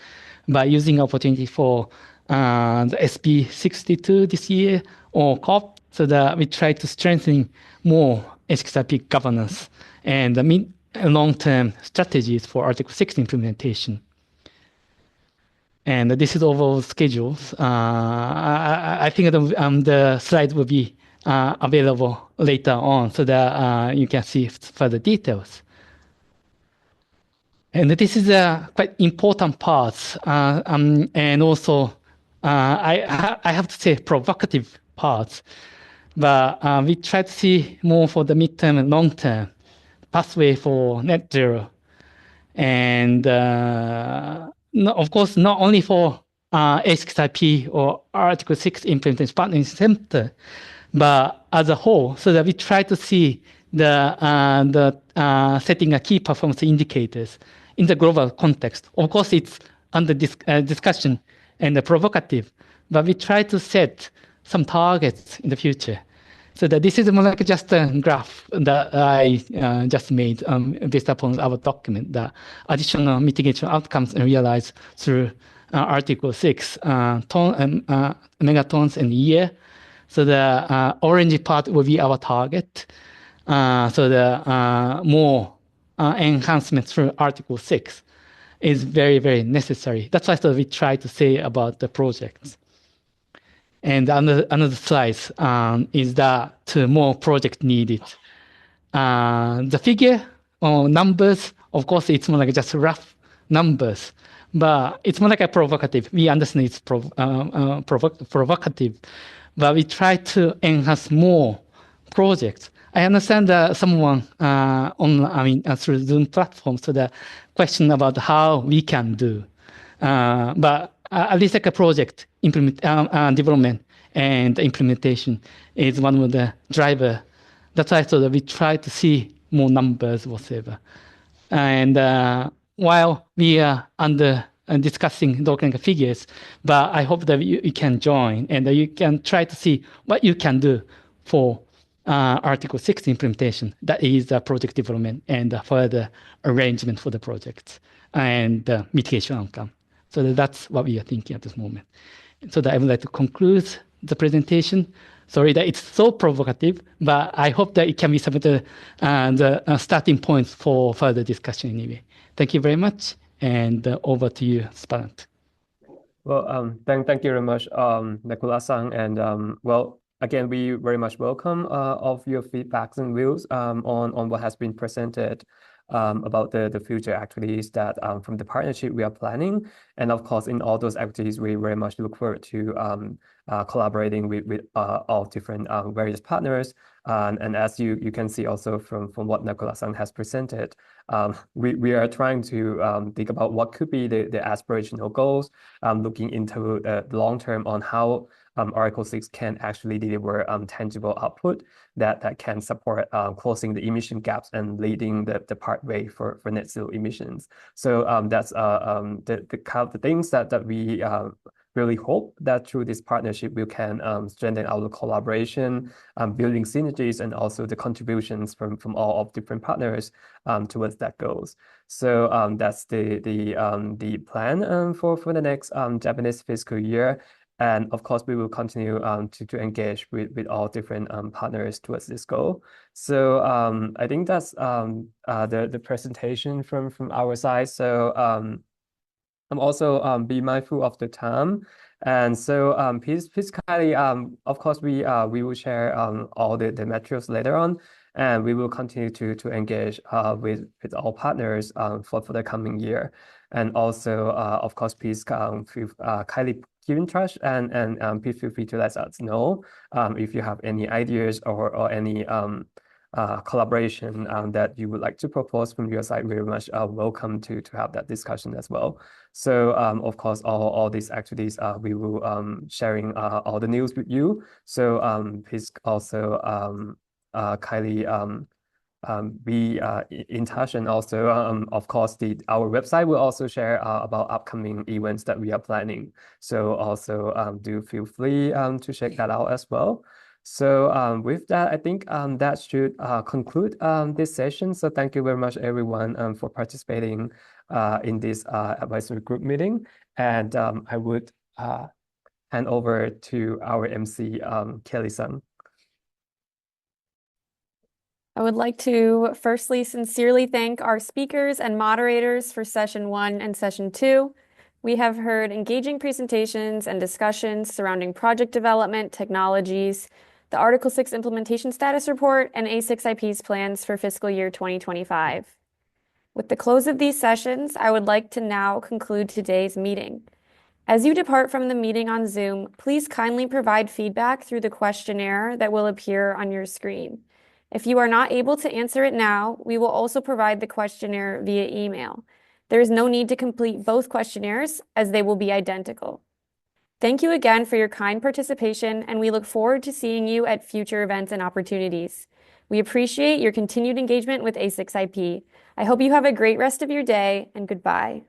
by using opportunity for the SP 62 this year or COP, so that we try to strengthen more HKSIP governance and the mid and long-term strategies for Article 6 implementation. And this is overall schedules. I think the slide will be available later on, so that you can see further details. And this is a quite important part, and also I have to say provocative parts. But we try to see more for the midterm and long-term pathway for net zero. And of course, not only for HKSIP or Article 6 Implementation Partnering Center, but as a whole, so that we try to see the setting a key performance indicators in the global context. Of course, it's under discussion and provocative, but we try to set some targets in the future. So that this is more like just a graph that I just made based upon our document, that additional mitigation outcomes are realized through Article 6 megatons in a year. So the orange part will be our target. So the more enhancement through Article 6 is very, very necessary. That's why we try to say about the projects. And another slide is that more project needed. The figure or numbers, of course, it's more like just rough numbers, but it's more like a provocative. We understand it's provocative, but we try to enhance more projects. I understand that someone through Zoom platform, so the question about how we can do, but at least like a project development and implementation is one of the driver. That's why so that we try to see more numbers whatever. And while we are under discussing those kind of figures, but I hope that you can join and that you can try to see what you can do for Article 6 implementation. That is the project development and further arrangement for the projects and mitigation outcome. So that's what we are thinking at this moment. So that I would like to conclude the presentation. Sorry that it's so provocative, but I hope that it can be some of the starting points for further discussion anyway. Thank you very much, and over to you, Sparant. Well, thank you very much, Nakula-san, and well, again, we very much welcome of your feedbacks and views on what has been presented about the future activities that from the partnership we are planning, and of course, in all those activities, we very much look forward to collaborating with all different various partners, and as you can see also from what Nakula-san has presented, we are trying to think about what could be the aspirational goals, looking into the long term on how Article 6 can actually deliver tangible output that can support closing the emission gaps and leading the pathway for net zero emissions. So that's the kind of the things that we really hope that through this partnership we can strengthen our collaboration, building synergies, and also the contributions from all of different partners towards that goals. So that's the plan for the next Japanese fiscal year. And of course, we will continue to engage with all different partners towards this goal. So I think that's the presentation from our side. So I'm also be mindful of the time, and so please kindly of course we will share all the materials later on, and we will continue to engage with all partners for the coming year, and also of course please feel kindly keep in touch, and please feel free to let us know if you have any ideas or any collaboration that you would like to propose from your side. Very much welcome to have that discussion as well. So of course, all these activities we will sharing all the news with you. So please also kindly be in touch, and also of course our website will also share about upcoming events that we are planning. So also do feel free to check that out as well. So with that, I think that should conclude this session. So thank you very much, everyone, for participating in this advisory group meeting. And I would hand over to our MC, Kelly-san. I would like to firstly sincerely thank our speakers and moderators for session 1 and session 2. We have heard engaging presentations and discussions surrounding project development, technologies, the Article 6 implementation status report, and A6IP's plans for fiscal year 2025. With the close of these sessions, I would like to now conclude today's meeting. As you depart from the meeting on Zoom, please kindly provide feedback through the questionnaire that will appear on your screen. If you are not able to answer it now, we will also provide the questionnaire via email. There is no need to complete both questionnaires as they will be identical. Thank you again for your kind participation, and we look forward to seeing you at future events and opportunities. We appreciate your continued engagement with A6IP. I hope you have a great rest of your day, and goodbye.